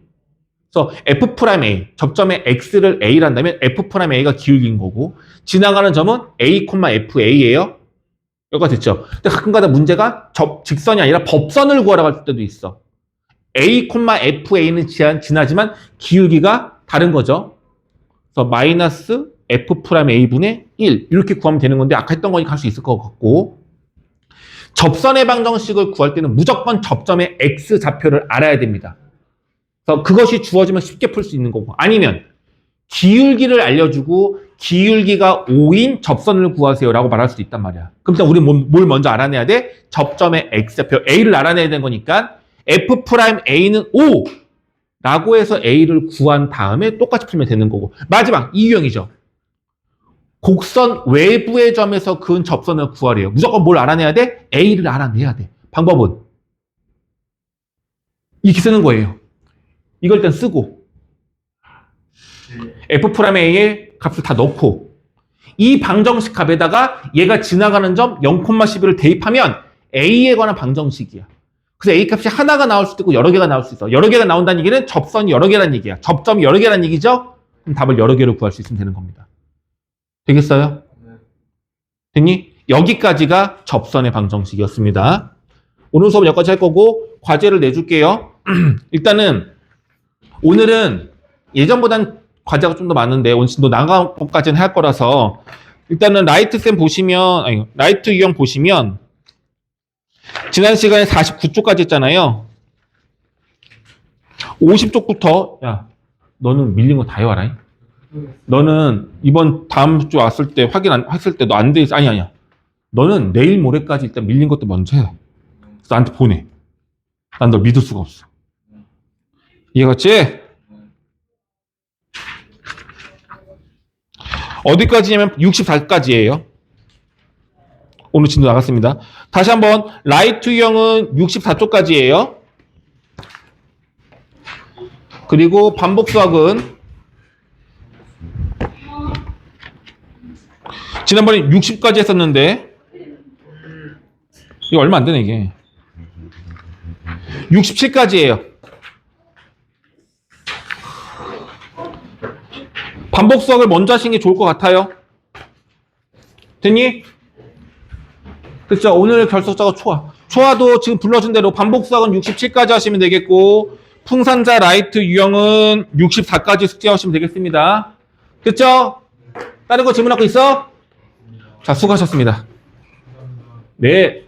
Speaker 1: 그래서 F'A, 접점의 X를 A란다면 F'A가 기울기인 거고 지나가는 점은 A, FA예요. 여기가 됐죠. 근데 가끔가다 문제가 직선이 아니라 법선을 구하라고 할 때도 있어. A, FA는 지나지만 기울기가 다른 거죠. 그래서 마이너스 F'A분의 1 이렇게 구하면 되는 건데 아까 했던 거니까 할 수 있을 것 같고 접선의 방정식을 구할 때는 무조건 접점의 X 좌표를 알아야 됩니다. 그래서 그것이 주어지면 쉽게 풀 수 있는 거고 아니면 기울기를 알려주고 기울기가 5인 접선을 구하세요 라고 말할 수도 있단 말이야. 그럼 일단 우리 뭘 먼저 알아내야 돼? 접점의 X좌표 A를 알아내야 되는 거니까 F'A는 5 라고 해서 A를 구한 다음에 똑같이 풀면 되는 거고 마지막 이 유형이죠. 곡선 외부의 점에서 그은 접선을 구하래요. 무조건 뭘 알아내야 돼? A를 알아내야 돼. 방법은 이렇게 쓰는 거예요. 이걸 일단 쓰고 F'A의 값을 다 넣고 이 방정식 값에다가 얘가 지나가는 점 0,11을 대입하면 A에 관한 방정식이야. 그래서 A 값이 하나가 나올 수도 있고 여러 개가 나올 수 있어. 여러 개가 나온다는 얘기는 접선이 여러 개라는 얘기야. 접점이 여러 개라는 얘기죠? 그럼 답을 여러 개로 구할 수 있으면 되는 겁니다. 되겠어요? 됐니? 여기까지가 접선의 방정식이었습니다. 오늘 수업은 여기까지 할 거고 과제를 내줄게요. 일단은 오늘은 예전보단 과제가 좀 더 많은데 오늘 더 나간 것까지는 할 거라서 일단은 라이트 유형 보시면 지난 시간에 49쪽까지 했잖아요. 50쪽부터 야 너는 밀린 거 다 해와라. 너는 이번 다음 주 왔을 때 확인 안 했을 때 너 안 돼 있어. 아니야. 너는 내일 모레까지 일단 밀린 것도 먼저 해. 그래서 나한테 보내. 난 너 믿을 수가 없어. 이해갔지? 어디까지냐면 64까지예요. 오늘 진도 나갔습니다. 다시 한번 라이트 유형은 64쪽까지예요. 그리고 반복 수학은 지난번에 60까지 했었는데 이거 얼마 안 되네 이게. 67까지예요. 반복 수학을 먼저 하시는 게 좋을 것 같아요. 됐니? 그렇죠. 오늘 결석자가 초아. 초아도 지금 불러준 대로 반복 수학은 67까지 하시면 되겠고 풍산자 라이트 유형은 64까지 숙제하시면 되겠습니다. 됐죠? 다른 거 질문하고 있어? 자, 수고하셨습니다. 네.